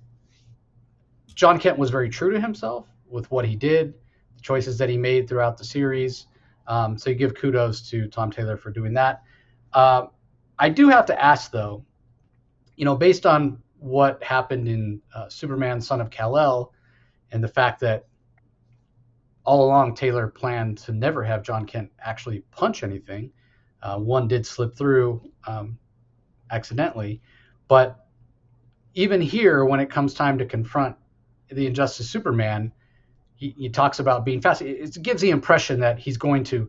John Kent was very true to himself with what he did, the choices that he made throughout the series. So you give kudos to Tom Taylor for doing that. I do have to ask, though, based on what happened in Superman, Son of Kal-El, and the fact that all along Taylor planned to never have John Kent actually punch anything. One did slip through accidentally. But even here, when it comes time to confront the Injustice Superman, he talks about being fast. It gives the impression that he's going to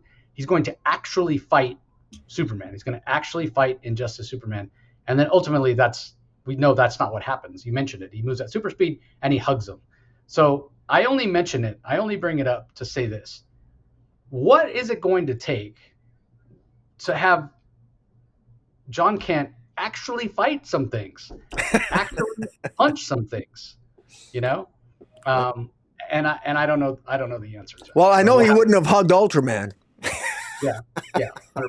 actually fight Superman. He's going to actually fight Injustice Superman. And then ultimately that's we know that's not what happens. You mentioned it. He moves at super speed and he hugs him. So I only mention it. I only bring it up to say this. What is it going to take to have John Kent actually fight some things, actually punch some things, you know? Um, and I don't know the answer to Well, that. I So know we'll he have, wouldn't have hugged Ultraman. yeah, yeah, 100%.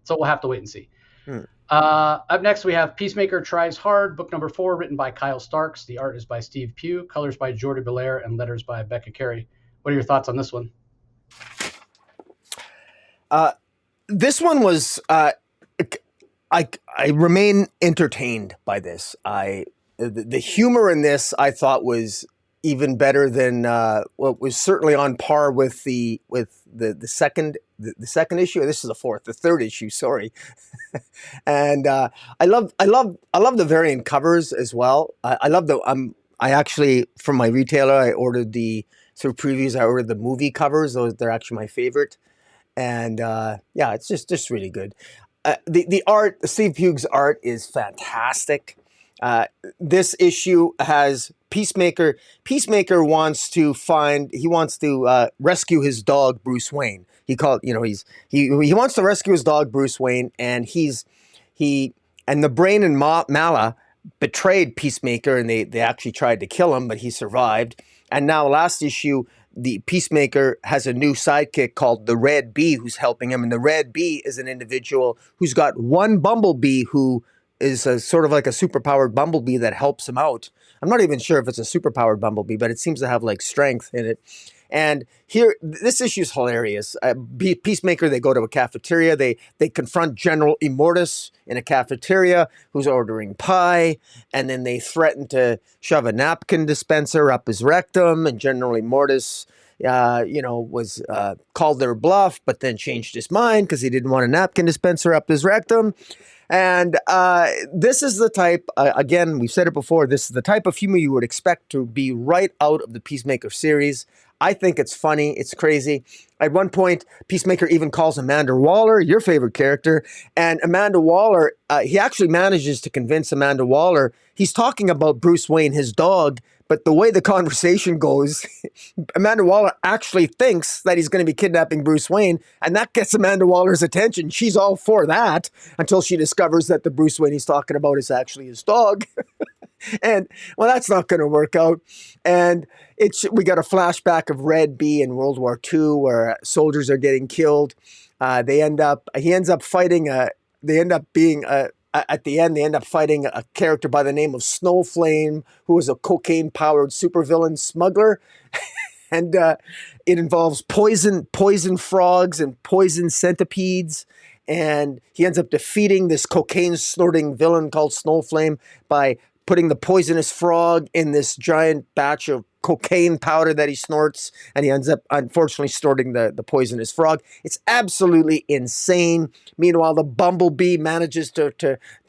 So we'll have to wait and see. Hmm. Up next, we have Peacemaker Tries Hard, book number 4, written by Kyle Starks. The art is by Steve Pugh, colors by Jordi Belair, and letters by Becca Carey. What are your thoughts on this one? This one was I remain entertained by this. The humor in this I thought was even better than what was certainly on par with the second issue. This is the third issue. Sorry, and I love the variant covers as well. I love the I actually, from my retailer, I ordered the through previews. I ordered the movie covers. They're actually my favorite. And yeah, it's just really good. The art, Steve Pugh's art is fantastic. This issue has Peacemaker. Peacemaker wants to rescue his dog Bruce Wayne. He wants to rescue his dog Bruce Wayne, and the Brain and Mala betrayed Peacemaker, and they actually tried to kill him, but he survived. And now last issue, the Peacemaker has a new sidekick called the Red Bee who's helping him. And the Red Bee is an individual who's got one Bumblebee who is sort of like a superpowered Bumblebee that helps him out. I'm not even sure if it's a superpowered Bumblebee, but it seems to have like strength in it. And here, this issue is hilarious. Peacemaker, they go to a cafeteria. They confront General Immortus in a cafeteria who's ordering pie. And then they threaten to shove a napkin dispenser up his rectum. And General Immortus, was called their bluff, but then changed his mind because he didn't want a napkin dispenser up his rectum. And this is the type, again, we've said it before, this is the type of humor you would expect to be right out of the Peacemaker series. I think it's funny. It's crazy. At one point, Peacemaker even calls Amanda Waller, your favorite character, and Amanda Waller, he actually manages to convince Amanda Waller, he's talking about Bruce Wayne, his dog, but the way the conversation goes, Amanda Waller actually thinks that he's going to be kidnapping Bruce Wayne, and that gets Amanda Waller's attention. She's all for that until she discovers that the Bruce Wayne he's talking about is actually his dog. And, well, that's not going to work out. And we got a flashback of Red Bee in World War II where soldiers are getting killed. At the end, they end up fighting a character by the name of Snowflame, who is a cocaine-powered supervillain smuggler. And it involves poison frogs and poison centipedes. And he ends up defeating this cocaine-snorting villain called Snowflame by putting the poisonous frog in this giant batch of cocaine powder that he snorts, and he ends up unfortunately snorting the poisonous frog. It's absolutely insane. Meanwhile, the Bumblebee manages to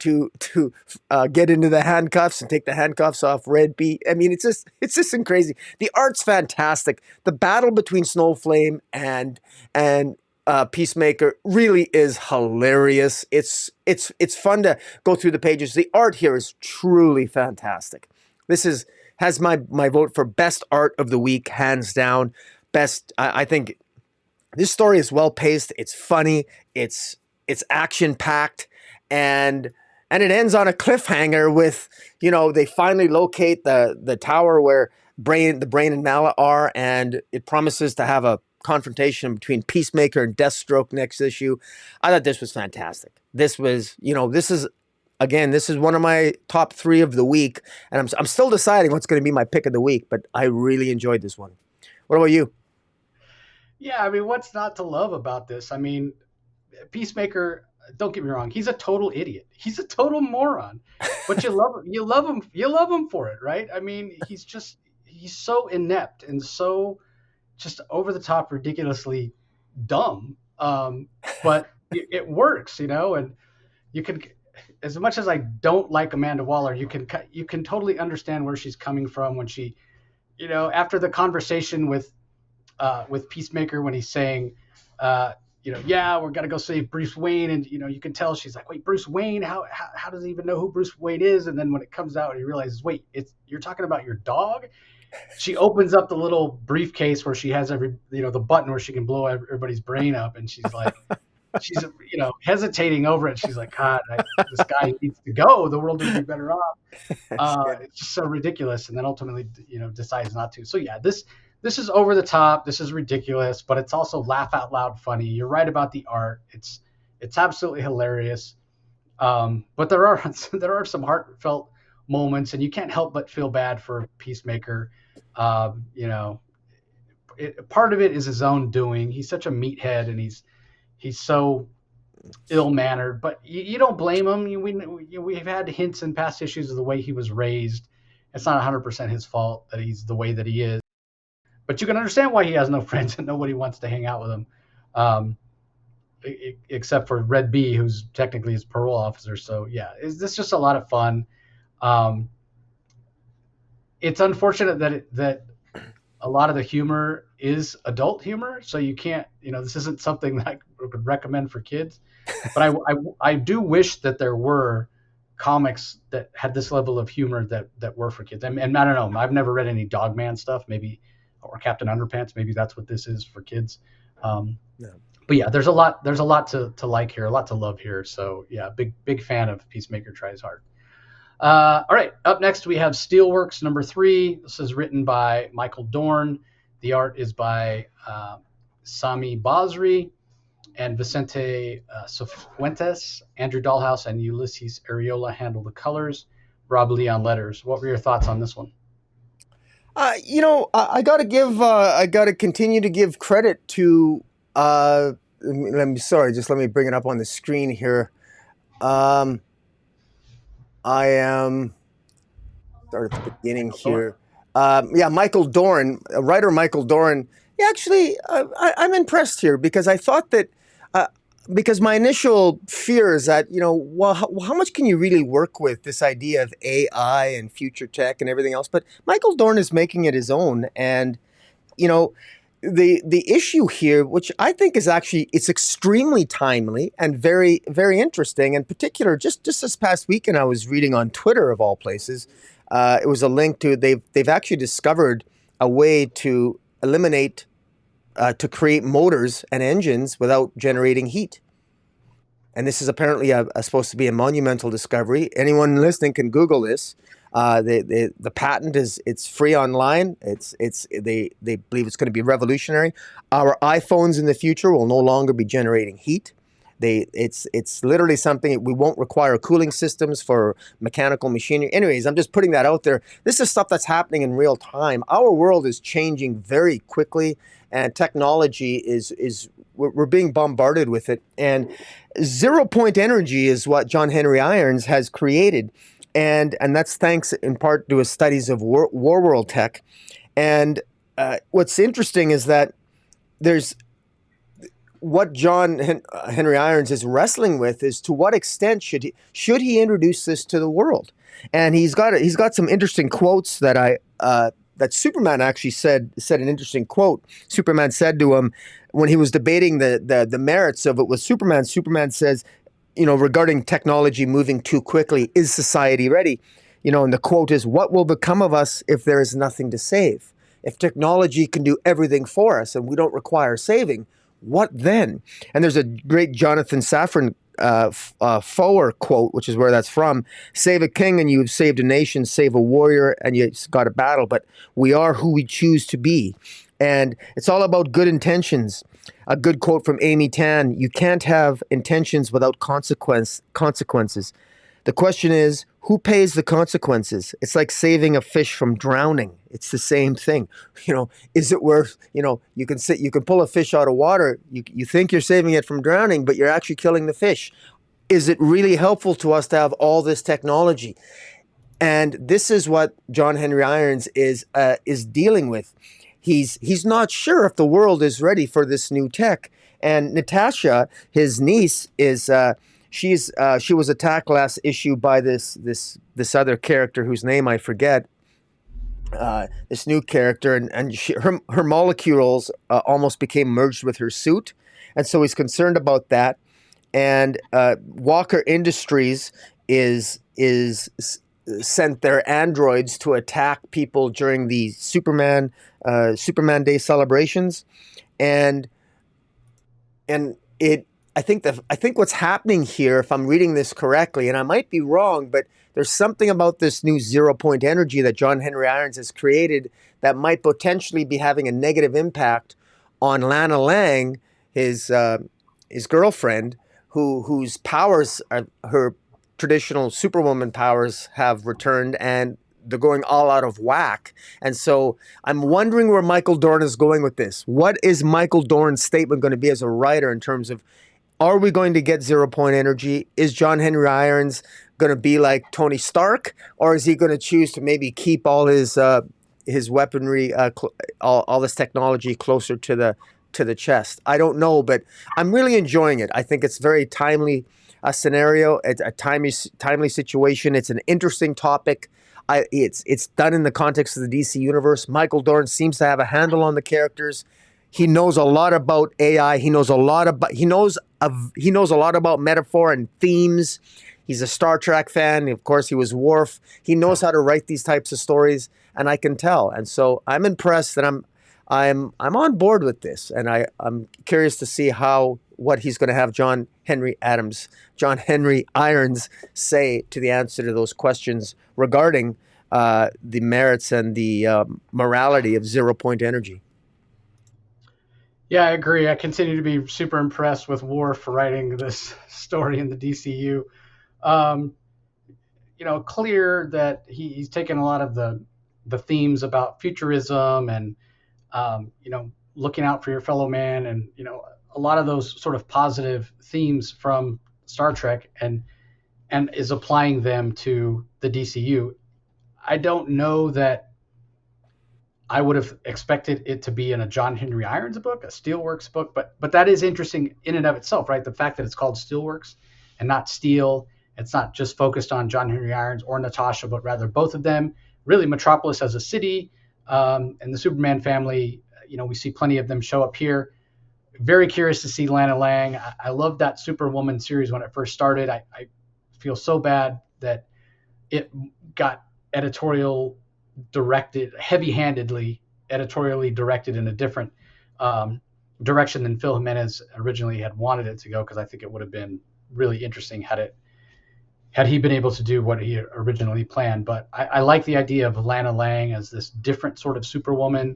get into the handcuffs and take the handcuffs off Red Bee. I mean, it's just crazy. The art's fantastic. The battle between Snowflame and Peacemaker really is hilarious. It's fun to go through the pages. The art here is truly fantastic. This has my vote for best art of the week, hands down. Best, I think this story is well paced. It's funny. It's action packed, and it ends on a cliffhanger with, they finally locate the tower where the Brain and Mala are, and it promises to have a confrontation between Peacemaker and Deathstroke next issue. I thought this was fantastic. This is one of my top 3 of the week, and I'm still deciding what's going to be my pick of the week, but I really enjoyed this one. What about you? Yeah, I mean, what's not to love about this? I mean, Peacemaker, don't get me wrong, he's a total idiot. He's a total moron. But you love him. You love him for it, right? I mean, he's so inept and so just over the top, ridiculously dumb. But it works, and you can, as much as I don't like Amanda Waller, you can totally understand where she's coming from when she, after the conversation with Peacemaker, when he's saying, yeah, we're gonna go save Bruce Wayne, and you can tell she's like, wait, Bruce Wayne? How does he even know who Bruce Wayne is? And then when it comes out, he realizes, wait, you're talking about your dog. She opens up the little briefcase where she has the button where she can blow everybody's brain up, and she's hesitating over it. She's like, God, this guy needs to go. The world would be better off. Yeah. It's just so ridiculous, and then ultimately, decides not to. So yeah, this is over the top. This is ridiculous, but it's also laugh out loud funny. You're right about the art. It's absolutely hilarious. But there are there are some heartfelt moments, and you can't help but feel bad for Peacemaker. You know, part of it is his own doing. He's such a meathead, and he's so ill-mannered, but you don't blame him. We've had hints in past issues of the way he was raised. It's not 100% his fault that he's the way that he is, but you can understand why he has no friends and nobody wants to hang out with him, um, except for Red B, who's technically his parole officer. So yeah, this just a lot of fun. Um, it's unfortunate that a lot of the humor is adult humor, so you can't, this isn't something that I would recommend for kids. But I do wish that there were comics that had this level of humor that were for kids. And I don't know, I've never read any Dogman stuff, maybe, or Captain Underpants. Maybe that's what this is for kids. Yeah. But yeah, there's a lot to like here, a lot to love here. So yeah, big fan of Peacemaker Tries Hard. All right, up next we have Steelworks #3. This is written by Michael Dorn. The art is by Sami Basri and Vicente Cifuentes. Andrew Dahlhaus and Ulysses Areola handle the colors. Rob Lee on letters. What were your thoughts on this one? I gotta continue to give credit to. Just let me bring it up on the screen here. I am start at the beginning here. Michael Dorn, writer Michael Dorn. Yeah, actually, I'm impressed here because I thought that because my initial fear is that how much can you really work with this idea of AI and future tech and everything else? But Michael Dorn is making it his own, and you know the issue here, which I think is actually it's extremely timely and very very interesting. In particular, just this past weekend, I was reading on Twitter of all places. It was a link to they've actually discovered a way to eliminate to create motors and engines without generating heat. And this is apparently supposed to be a monumental discovery. Anyone listening can Google this. The patent it's free online. They believe it's going to be revolutionary. Our iPhones in the future will no longer be generating heat. It's literally something we won't require cooling systems for mechanical machinery. Anyways, I'm just putting that out there. This is stuff that's happening in real time. Our world is changing very quickly, and technology is we're being bombarded with it. And 0-point energy is what John Henry Irons has created, and that's thanks in part to his studies of war world tech. And what's interesting is that there's what John Henry Irons is wrestling with is to what extent should he introduce this to the world? And he's got some interesting quotes that that Superman actually said an interesting quote. Superman said to him when he was debating the merits of it with Superman. Superman says, regarding technology moving too quickly, is society ready? And the quote is, "What will become of us if there is nothing to save? If technology can do everything for us and we don't require saving, what then?" And there's a great Jonathan Safran Foer quote, which is where that's from. "Save a king and you've saved a nation. Save a warrior and you've got a battle. But we are who we choose to be." And it's all about good intentions. A good quote from Amy Tan: "You can't have intentions without consequences. The question is, who pays the consequences? It's like saving a fish from drowning. It's the same thing. Is it worth, you can pull a fish out of water. You think you're saving it from drowning, but you're actually killing the fish. Is it really helpful to us to have all this technology?" And this is what John Henry Irons is dealing with. He's not sure if the world is ready for this new tech. And Natasha, his niece, is she was attacked last issue by this other character whose name I forget. This new character, and her molecules almost became merged with her suit, and so he's concerned about that. And Walker Industries is sent their androids to attack people during the Superman Day celebrations, and it I think what's happening here, if I'm reading this correctly, and I might be wrong, but there's something about this new 0 point energy that John Henry Irons has created that might potentially be having a negative impact on Lana Lang, his girlfriend, whose powers are her traditional Superwoman powers have returned, and they're going all out of whack. And so I'm wondering where Michael Dorn is going with this. What is Michael Dorn's statement going to be as a writer in terms of, are we going to get 0 point energy? Is John Henry Irons going to be like Tony Stark, or is he going to choose to maybe keep all his weaponry, all this technology closer to the chest? I don't know, but I'm really enjoying it. I think it's very timely scenario. It's a timely situation. It's an interesting topic. It's done in the context of the DC universe. Michael Dorn seems to have a handle on the characters. He knows a lot about AI. He knows a lot about metaphor and themes. He's a Star Trek fan. Of course, he was Worf. He knows how to write these types of stories, and I can tell. And so I'm impressed, and I'm on board with this, and I'm curious to see what he's going to have John Henry Irons say to the answer to those questions regarding the merits and the morality of 0 point energy. Yeah, I agree. I continue to be super impressed with Worf for writing this story in the DCU. Um, Clear that he's taken a lot of the themes about futurism and looking out for your fellow man, and a lot of those sort of positive themes from Star Trek, and is applying them to the DCU. I don't know that I would have expected it to be in a John Henry Irons book, a Steelworks book, but that is interesting in and of itself, right? The fact that it's called Steelworks and not Steel. It's not just focused on John Henry Irons or Natasha, but rather both of them. Really, Metropolis as a city, and the Superman family. We see plenty of them show up here. Very curious to see Lana Lang. I loved that Superwoman series when it first started. I feel so bad that it got heavy-handedly editorially directed in a different direction than Phil Jimenez originally had wanted it to go, because I think it would have been really interesting had he been able to do what he originally planned. But I like the idea of Lana Lang as this different sort of Superwoman,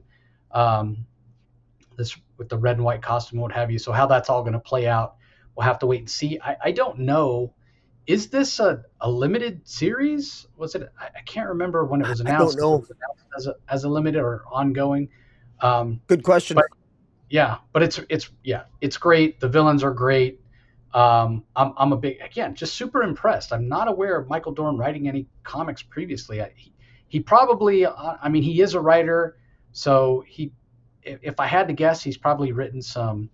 this with the red and white costume, what have you. So how that's all going to play out, we'll have to wait and see. I don't know. Is this a limited series? Was it? I can't remember when it was announced. I don't know. It was announced as a limited or ongoing. Good question. But it's great. The villains are great. I'm just super impressed. I'm not aware of Michael Dorn writing any comics previously. He probably, he is a writer, so if I had to guess, he's probably written some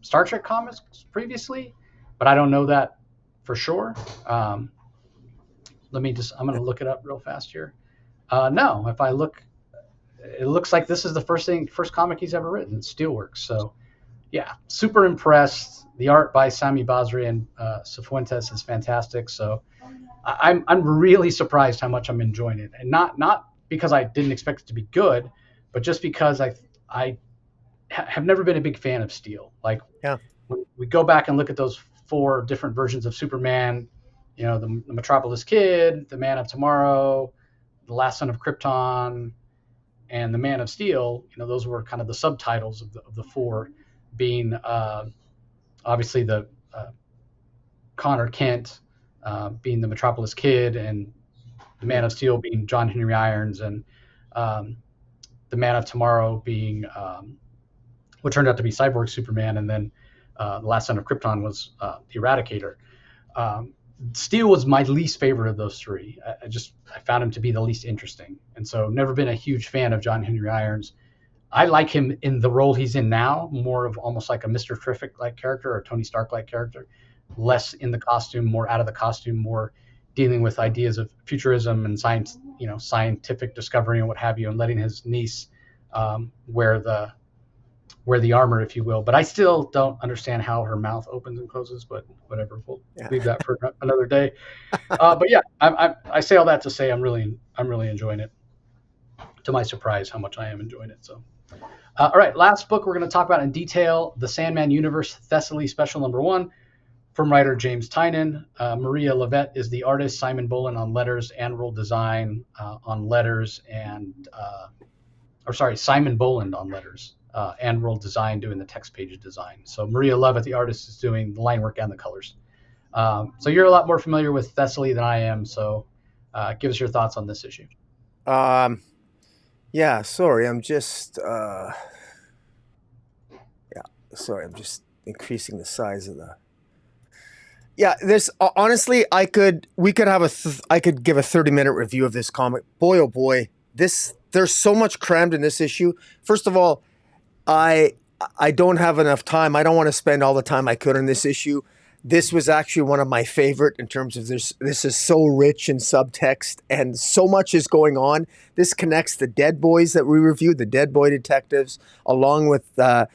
Star Trek comics previously, but I don't know that for sure. I'm going to look it up real fast here. No, if I look, it looks like this is the first comic he's ever written. It's Steelworks. So yeah, super impressed. The art by Sami Basri and Cifuentes is fantastic. So I'm really surprised how much I'm enjoying it, and not because I didn't expect it to be good, but just because I have never been a big fan of Steel. Like, yeah, when we go back and look at those 4 different versions of Superman, the Metropolis Kid, the Man of Tomorrow, the Last Son of Krypton, and the Man of Steel. Those were kind of the subtitles of the 4, being obviously the Connor Kent being the Metropolis Kid, and the Man of Steel being John Henry Irons, and the Man of Tomorrow being what turned out to be Cyborg Superman, and then the Last Son of Krypton was the Eradicator. Steel was my least favorite of those 3. I found him to be the least interesting, and so never been a huge fan of John Henry Irons. I like him in the role he's in now, more of almost like a Mr. Terrific-like character or Tony Stark-like character, less in the costume, more out of the costume, more dealing with ideas of futurism and science, scientific discovery and what have you, and letting his niece wear the wear the armor, if you will. But I still don't understand how her mouth opens and closes. But whatever, we'll Yeah. leave that for another day. But yeah, I say all that to say I'm really enjoying it. To my surprise, how much I am enjoying it. So, all right, last book we're going to talk about in detail: the Sandman Universe Thessaly Special #1 from writer James Tynion. Maria Levette is the artist. Simon Bolin on letters, Anne Design on letters, and Simon Boland on letters. Anne Design doing the text page design. So Maria Levitt, the artist, is doing the line work and the colors. So you're a lot more familiar with Thessaly than I am. So give us your thoughts on this issue. Yeah, sorry, I'm just increasing the size of the. Yeah, this honestly, I could give a 30-minute review of this comic. Boy, oh boy, there's so much crammed in this issue. First of all, I don't have enough time. I don't want to spend all the time I could on this issue. This was actually one of my favorite in terms of this. This is so rich in subtext and so much is going on. This connects the Dead Boys that we reviewed, the Dead Boy detectives, along with the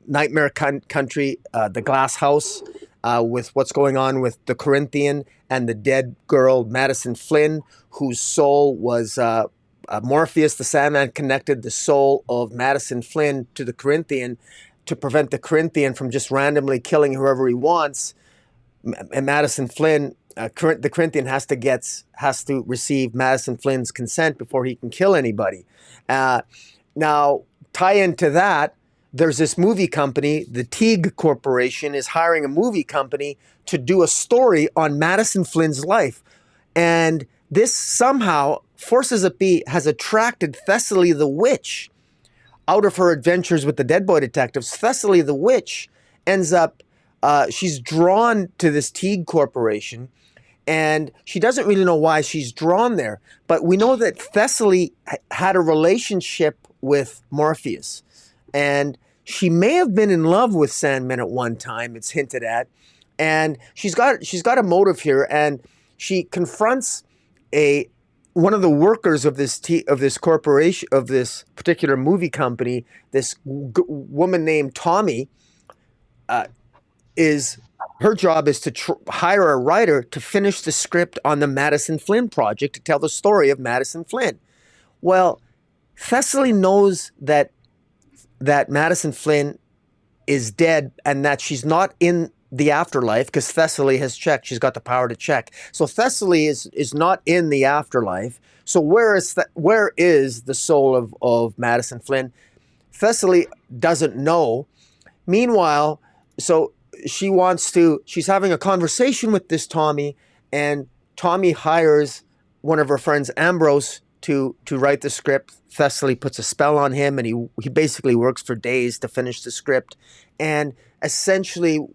Nightmare Country, the Glass House, with what's going on with the Corinthian and the dead girl, Madison Flynn, whose soul was Morpheus, the Sandman, connected the soul of Madison Flynn to the Corinthian to prevent the Corinthian from just randomly killing whoever he wants. And Madison Flynn, the Corinthian has to receive Madison Flynn's consent before he can kill anybody. Now, tie into that, there's this movie company, the Teague Corporation, is hiring a movie company to do a story on Madison Flynn's life. And this somehow, forces it be, has attracted Thessaly the Witch out of her adventures with the Dead Boy detectives. Thessaly the Witch ends up, she's drawn to this Teague Corporation, and she doesn't really know why she's drawn there. But we know that Thessaly had a relationship with Morpheus, and she may have been in love with Sandman at one time, it's hinted at. And she's got a motive here, and she confronts one of the workers of this corporation, of this particular movie company. This woman named Tommy, her job is to hire a writer to finish the script on the Madison Flynn project, to tell the story of Madison Flynn. Well, Thessaly knows that Madison Flynn is dead and that she's not in the afterlife, because Thessaly has checked. She's got the power to check. So Thessaly is not in the afterlife. So where is the soul of Madison Flynn? Thessaly doesn't know. Meanwhile, so she's having a conversation with this Tommy, and Tommy hires one of her friends, Ambrose, to write the script. Thessaly puts a spell on him, and he basically works for days to finish the script. And essentially,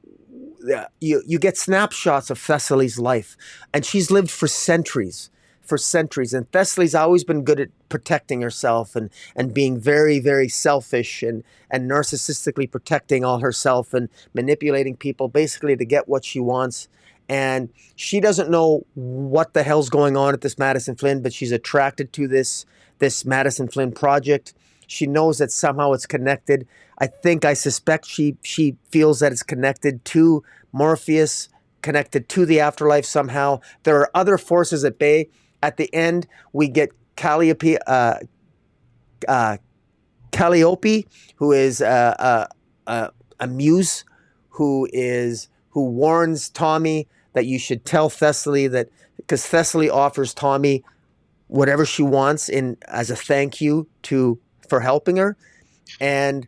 you get snapshots of Thessaly's life, and she's lived for centuries. And Thessaly's always been good at protecting herself and being very, very selfish and narcissistically protecting all herself and manipulating people basically to get what she wants. And she doesn't know what the hell's going on at this Madison Flynn, but she's attracted to this Madison Flynn project. She knows that somehow it's connected. I suspect she feels that it's connected to Morpheus, connected to the afterlife somehow. There are other forces at bay. At the end, we get Calliope, who is a muse, who warns Tommy that you should tell Thessaly that, because Thessaly offers Tommy whatever she wants as a thank you for helping her, and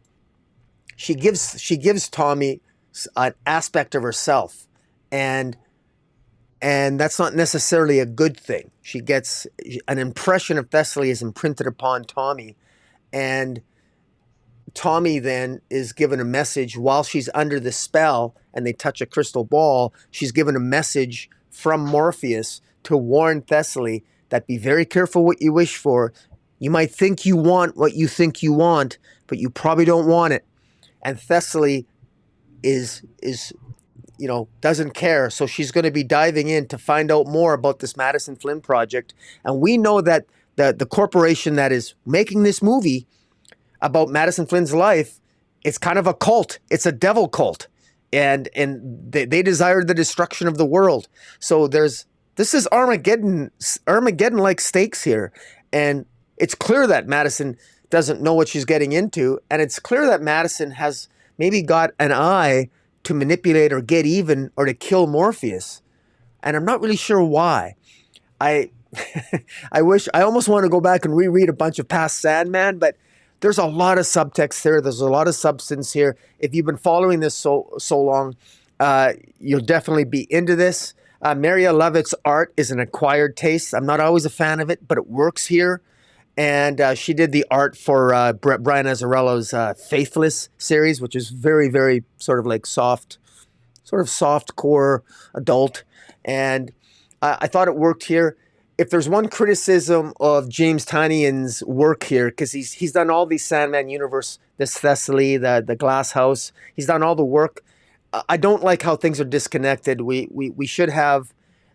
she gives Tommy an aspect of herself, and that's not necessarily a good thing. She gets an impression of Thessaly is imprinted upon Tommy, and Tommy then is given a message while she's under the spell, and they touch a crystal ball. She's given a message from Morpheus to warn Thessaly that be very careful what you wish for. You might think you want what you think you want, but you probably don't want it. And Thessaly doesn't care. So she's going to be diving in to find out more about this Madison Flynn project. And we know that the corporation that is making this movie about Madison Flynn's life it's kind of a cult. It's a devil cult, and they desire the destruction of the world. So this is Armageddon like stakes here, and it's clear that Madison doesn't know what she's getting into, and it's clear that Madison has maybe got an eye to manipulate or get even or to kill Morpheus, and I'm not really sure why. I I almost want to go back and reread a bunch of past Sandman, but there's a lot of subtext there. There's a lot of substance here. If you've been following this so long, you'll definitely be into this. Maria Levitt's art is an acquired taste. I'm not always a fan of it, but it works here. And she did the art for Brian Azzarello's Faithless series, which is very, very sort of like soft core adult. And I thought it worked here. If there's one criticism of James Tynion's work here, because he's done all these Sandman universe, this Thessaly, the Glass House, he's done all the work. I don't like how things are disconnected. We should have,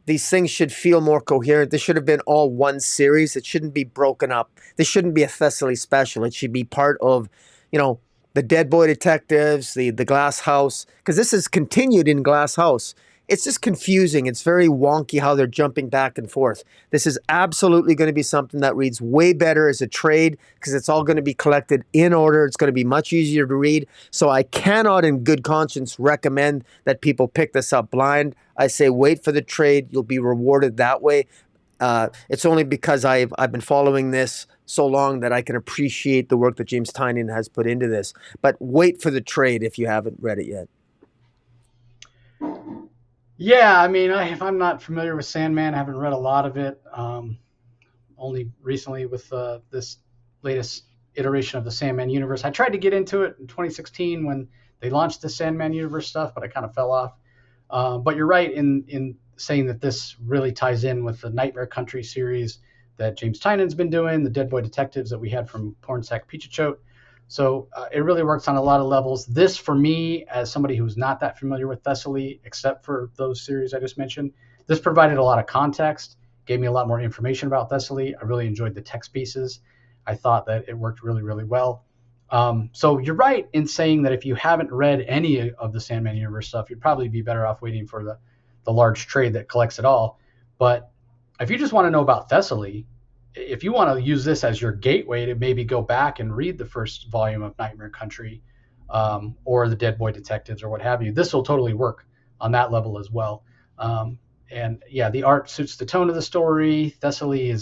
these things should feel more coherent. This should have been all one series. It shouldn't be broken up. This shouldn't be a Thessaly special. It should be part of, the Dead Boy Detectives, the Glass House, because this is continued in Glass House. It's just confusing. It's very wonky how they're jumping back and forth. This is absolutely going to be something that reads way better as a trade because it's all going to be collected in order. It's going to be much easier to read. So I cannot in good conscience recommend that people pick this up blind. I say wait for the trade. You'll be rewarded that way. It's only because I've been following this so long that I can appreciate the work that James Tynion has put into this. But wait for the trade if you haven't read it yet. Yeah, I mean, if I'm not familiar with Sandman, I haven't read a lot of it. Only recently with this latest iteration of the Sandman universe. I tried to get into it in 2016 when they launched the Sandman universe stuff, but I kind of fell off. But you're right in saying that this really ties in with the Nightmare Country series that James Tynion's been doing, the Dead Boy Detectives that we had from Pornsack Pichachote. So it really works on a lot of levels. This, for me, as somebody who's not that familiar with Thessaly, except for those series I just mentioned, this provided a lot of context, gave me a lot more information about Thessaly. I really enjoyed the text pieces. I thought that it worked really, really well. So you're right in saying that if you haven't read any of the Sandman universe stuff, you'd probably be better off waiting for the large trade that collects it all. But if you just want to know about Thessaly, if you want to use this as your gateway to maybe go back and read the first volume of Nightmare Country or the Dead Boy Detectives or what have you, this will totally work on that level as well. And yeah, the art suits the tone of the story. Thessaly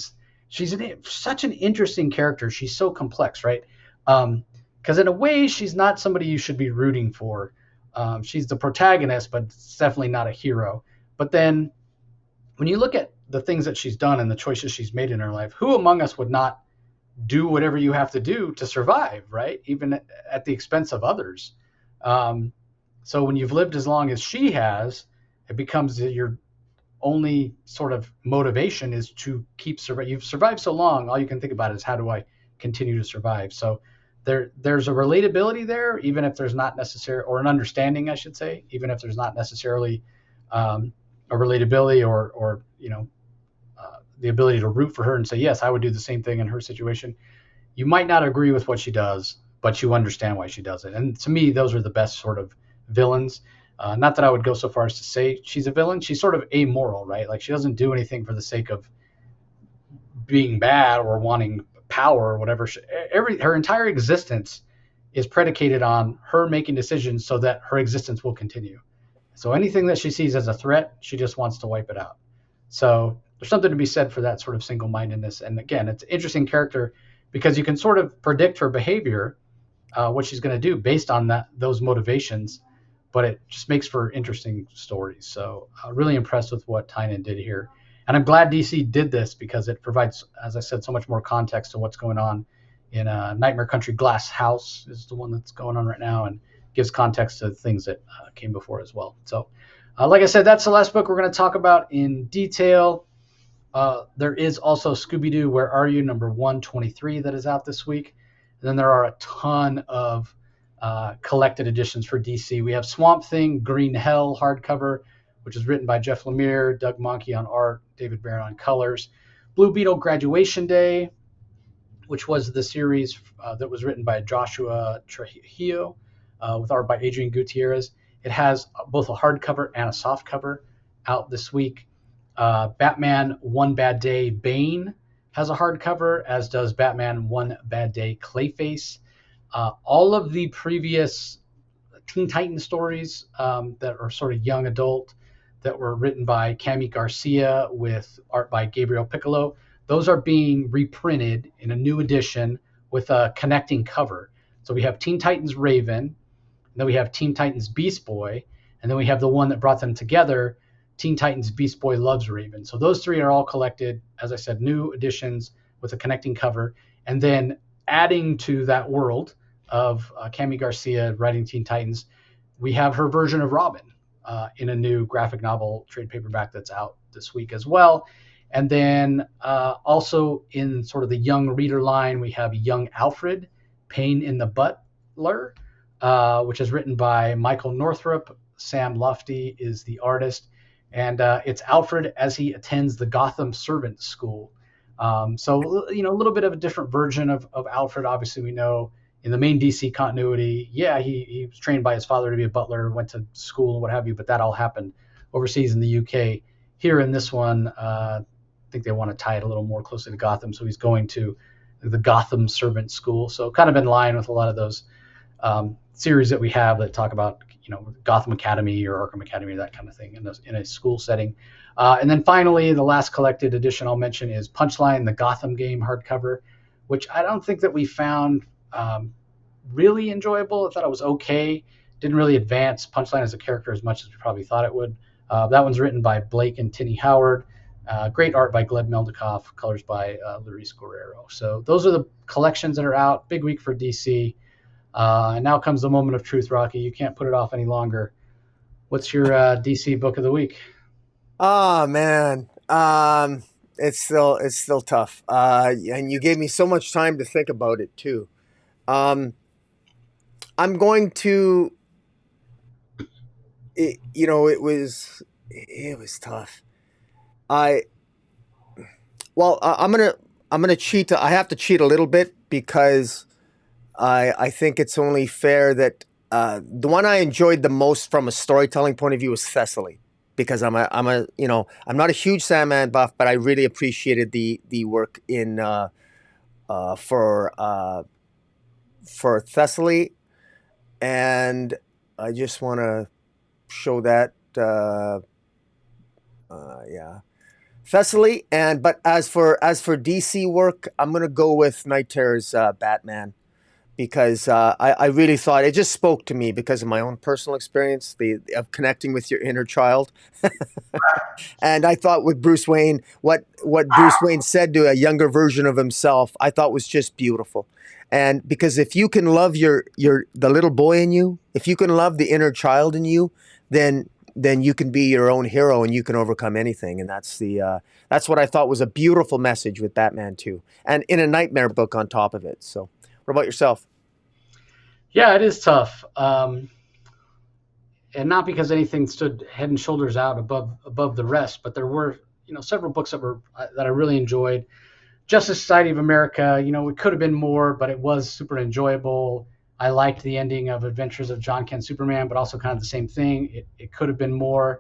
she's such an interesting character. She's so complex, right? Because in a way, she's not somebody you should be rooting for. She's the protagonist, but it's definitely not a hero. But then when you look at the things that she's done and the choices she's made in her life, who among us would not do whatever you have to do to survive, right? Even at the expense of others. So when you've lived as long as she has, it becomes your only sort of motivation is to keep surviving. You've survived so long, all you can think about is how do I continue to survive? So there's a relatability there, even if there's not necessarily, or an understanding, I should say, even if there's not necessarily a relatability or the ability to root for her and say, yes, I would do the same thing in her situation. You might not agree with what she does, but you understand why she does it. And to me, those are the best sort of villains. Not that I would go so far as to say she's a villain. She's sort of amoral, right? Like she doesn't do anything for the sake of being bad or wanting power or whatever. Her entire existence is predicated on her making decisions so that her existence will continue. So anything that she sees as a threat, she just wants to wipe it out. So there's something to be said for that sort of single-mindedness. And again, it's an interesting character because you can sort of predict her behavior, what she's going to do based on those motivations, but it just makes for interesting stories. So really impressed with what Tynion did here. And I'm glad DC did this because it provides, as I said, so much more context to what's going on in Nightmare Country. Glass House is the one that's going on right now and gives context to things that came before as well. So like I said, that's the last book we're going to talk about in detail. There is also Scooby-Doo, Where Are You, number 123 that is out this week. And then there are a ton of collected editions for DC. We have Swamp Thing, Green Hell hardcover, which is written by Jeff Lemire, Doug Mahnke on art, David Barron on colors. Blue Beetle Graduation Day, which was the series that was written by Joshua Trujillo. with art by Adrian Gutierrez. It has both a hardcover and a softcover out this week. Batman One Bad Day Bane has a hardcover, as does Batman One Bad Day Clayface. All of the previous Teen Titans stories that are sort of young adult that were written by Cami Garcia with art by Gabriel Piccolo, those are being reprinted in a new edition with a connecting cover. So we have Teen Titans Raven, then we have Teen Titans Beast Boy, and then we have the one that brought them together, Teen Titans Beast Boy Loves Raven. So those three are all collected, as I said, new editions with a connecting cover. And then adding to that world of Cami Garcia writing Teen Titans, we have her version of Robin in a new graphic novel trade paperback that's out this week as well. And then also in sort of the young reader line, we have Young Alfred, Pain in the Butler, which is written by Michael Northrup. Sam Lufty is the artist. And it's Alfred as he attends the Gotham Servant School. So, a little bit of a different version of Alfred. Obviously, we know in the main DC continuity, yeah, he was trained by his father to be a butler, went to school and what have you, but that all happened overseas in the UK. Here in this one, I think they want to tie it a little more closely to Gotham, so he's going to the Gotham Servant School. So kind of in line with a lot of those series that we have that talk about, Gotham Academy or Arkham Academy, that kind of thing in a school setting. And then finally, the last collected edition I'll mention is Punchline, the Gotham game hardcover, which I don't think that we found really enjoyable. I thought it was okay. Didn't really advance Punchline as a character as much as we probably thought it would. That one's written by Blake and Tinny Howard. Great art by Gleb Meldikoff, colors by Luis Guerrero. So those are the collections that are out. Big week for DC. And now comes the moment of truth, Rocky. You can't put it off any longer. What's your DC book of the week? Oh man, it's still tough. And you gave me so much time to think about it too. I'm going to. It was tough. I'm gonna cheat. I have to cheat a little bit because I think it's only fair that the one I enjoyed the most from a storytelling point of view was Thessaly, because I'm not a huge Sandman buff, but I really appreciated the work in for Thessaly, and I just want to show that yeah, Thessaly. But as for DC work, I'm gonna go with Night Terror's Batman, because I really thought it just spoke to me because of my own personal experience, of connecting with your inner child. And I thought with Bruce Wayne, what Bruce Wayne said to a younger version of himself, I thought was just beautiful. And because if you can love the little boy in you, if you can love the inner child in you, then you can be your own hero and you can overcome anything. And that's what I thought was a beautiful message with Batman too, and in a Nightmare book on top of it. So, what about yourself? Yeah, it is tough. And not because anything stood head and shoulders out above the rest, but there were several books that I really enjoyed. Justice Society of America, it could have been more, but it was super enjoyable. I liked the ending of Adventures of John Kent Superman, but also kind of the same thing. It could have been more.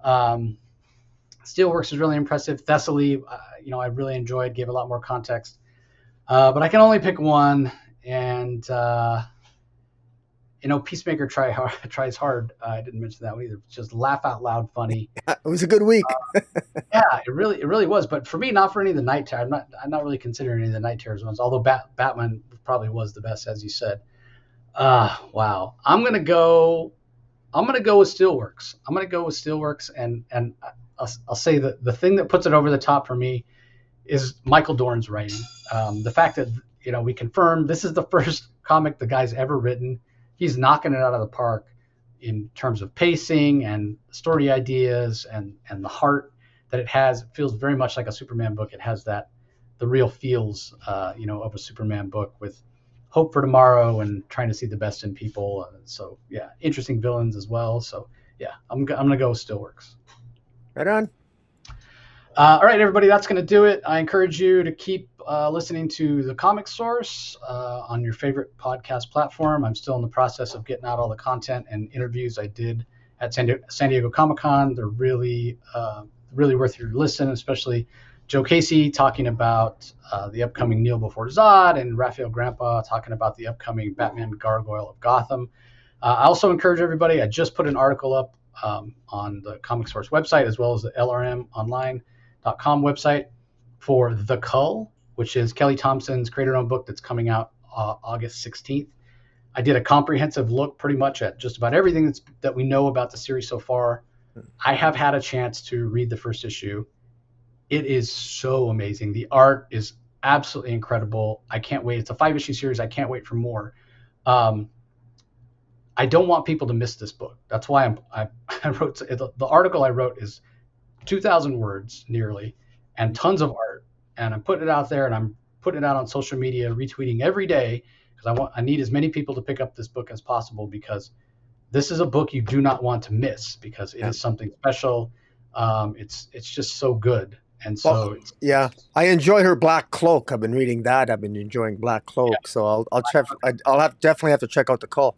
Steelworks is really impressive. Thessaly, I really enjoyed, gave a lot more context. But I can only pick one, and Peacemaker tries hard. I didn't mention that one either. It's just laugh out loud funny. It was a good week. Yeah, it really was. But for me, not for any of the Night Terror. I'm not really considering any of the Night Terrors ones. Although Batman probably was the best, as you said. Wow. I'm gonna go with Steelworks. And I'll say that the thing that puts it over the top for me is Michael Dorn's writing. The fact that we confirmed this is the first comic the guy's ever written. He's knocking it out of the park in terms of pacing and story ideas and the heart that it has. It feels very much like a Superman book. It has the real feels of a Superman book, with hope for tomorrow and trying to see the best in people. So yeah, interesting villains as well. So yeah, I'm gonna go with Steelworks. Right on. All right, everybody, that's going to do it. I encourage you to keep listening to The Comic Source on your favorite podcast platform. I'm still in the process of getting out all the content and interviews I did at San Diego Comic-Con. They're really worth your listen, especially Joe Casey talking about the upcoming Kneel Before Zod, and Raphael Grandpa talking about the upcoming Batman Gargoyle of Gotham. I also encourage everybody, I just put an article up on the Comic Source website, as well as the LRMonline.com website, for The Cull, which is Kelly Thompson's creator-owned book that's coming out August 16th. I did a comprehensive look pretty much at just about everything that we know about the series so far. I have had a chance to read the first issue. It is so amazing. The art is absolutely incredible. I can't wait. It's a 5-issue series. I can't wait for more. I don't want people to miss this book. That's why I wrote the article I wrote is 2,000 words nearly, and tons of art. And I'm putting it out there, and I'm putting it out on social media, retweeting every day, because I need as many people to pick up this book as possible, because this is a book you do not want to miss, because it is something special. It's just so good. And so I enjoy her Black Cloak. I've been reading that. I've been enjoying Black Cloak, so I'll check. Definitely have to check out The Cull.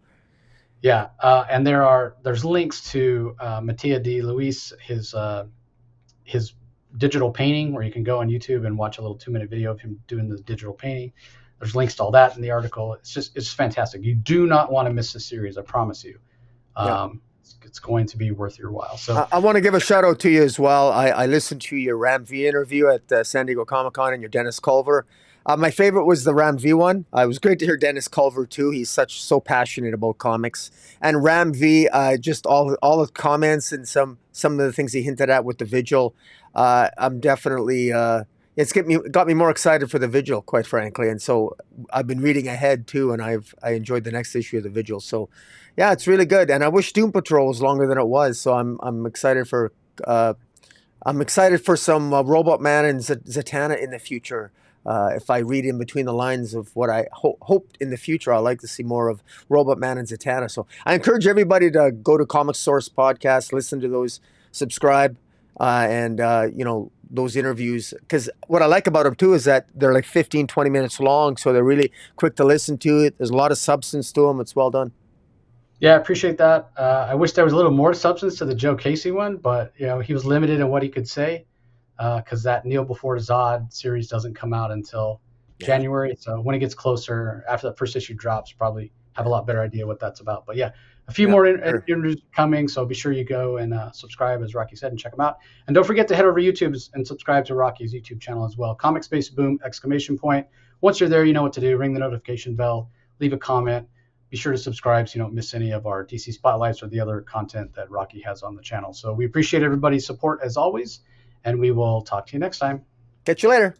Yeah, and there's links to Mattia de Luis, his digital painting, where you can go on YouTube and watch a little 2-minute video of him doing the digital painting. There's links to all that in the article. It's fantastic. You do not want to miss this series, I promise you. It's going to be worth your while. So I want to give a shout out to you as well. I listened to your Ram V interview at San Diego Comic-Con, and your Dennis Culver. My favorite was the Ram V one. It was great to hear Dennis Culver too. He's so passionate about comics. And Ram V, just all the comments and some of the things he hinted at with the Vigil. I'm definitely it's got me more excited for the Vigil, quite frankly. And so I've been reading ahead too, and I enjoyed the next issue of the Vigil. So yeah, it's really good. And I wish Doom Patrol was longer than it was. So I'm excited for some Robot Man and Zatanna in the future. If I read in between the lines of what I hoped in the future, I'd like to see more of Robot Man and Zatanna. So I encourage everybody to go to Comic Source Podcast, listen to those, subscribe, and those interviews. Because what I like about them too is that they're like 15, 20 minutes long, so they're really quick to listen to. There's a lot of substance to them. It's well done. Yeah, I appreciate that. I wish there was a little more substance to the Joe Casey one, but he was limited in what he could say. Because that Kneel Before Zod series doesn't come out until January. So when it gets closer, after that first issue drops, probably have a lot better idea what that's about. But yeah, a few more interviews coming, so be sure you go and subscribe, as Rocky said, and check them out. And don't forget to head over to YouTube and subscribe to Rocky's YouTube channel as well. Comic Space Boom! ! Once you're there, you know what to do. Ring the notification bell, leave a comment. Be sure to subscribe so you don't miss any of our DC Spotlights or the other content that Rocky has on the channel. So we appreciate everybody's support as always. And we will talk to you next time. Catch you later.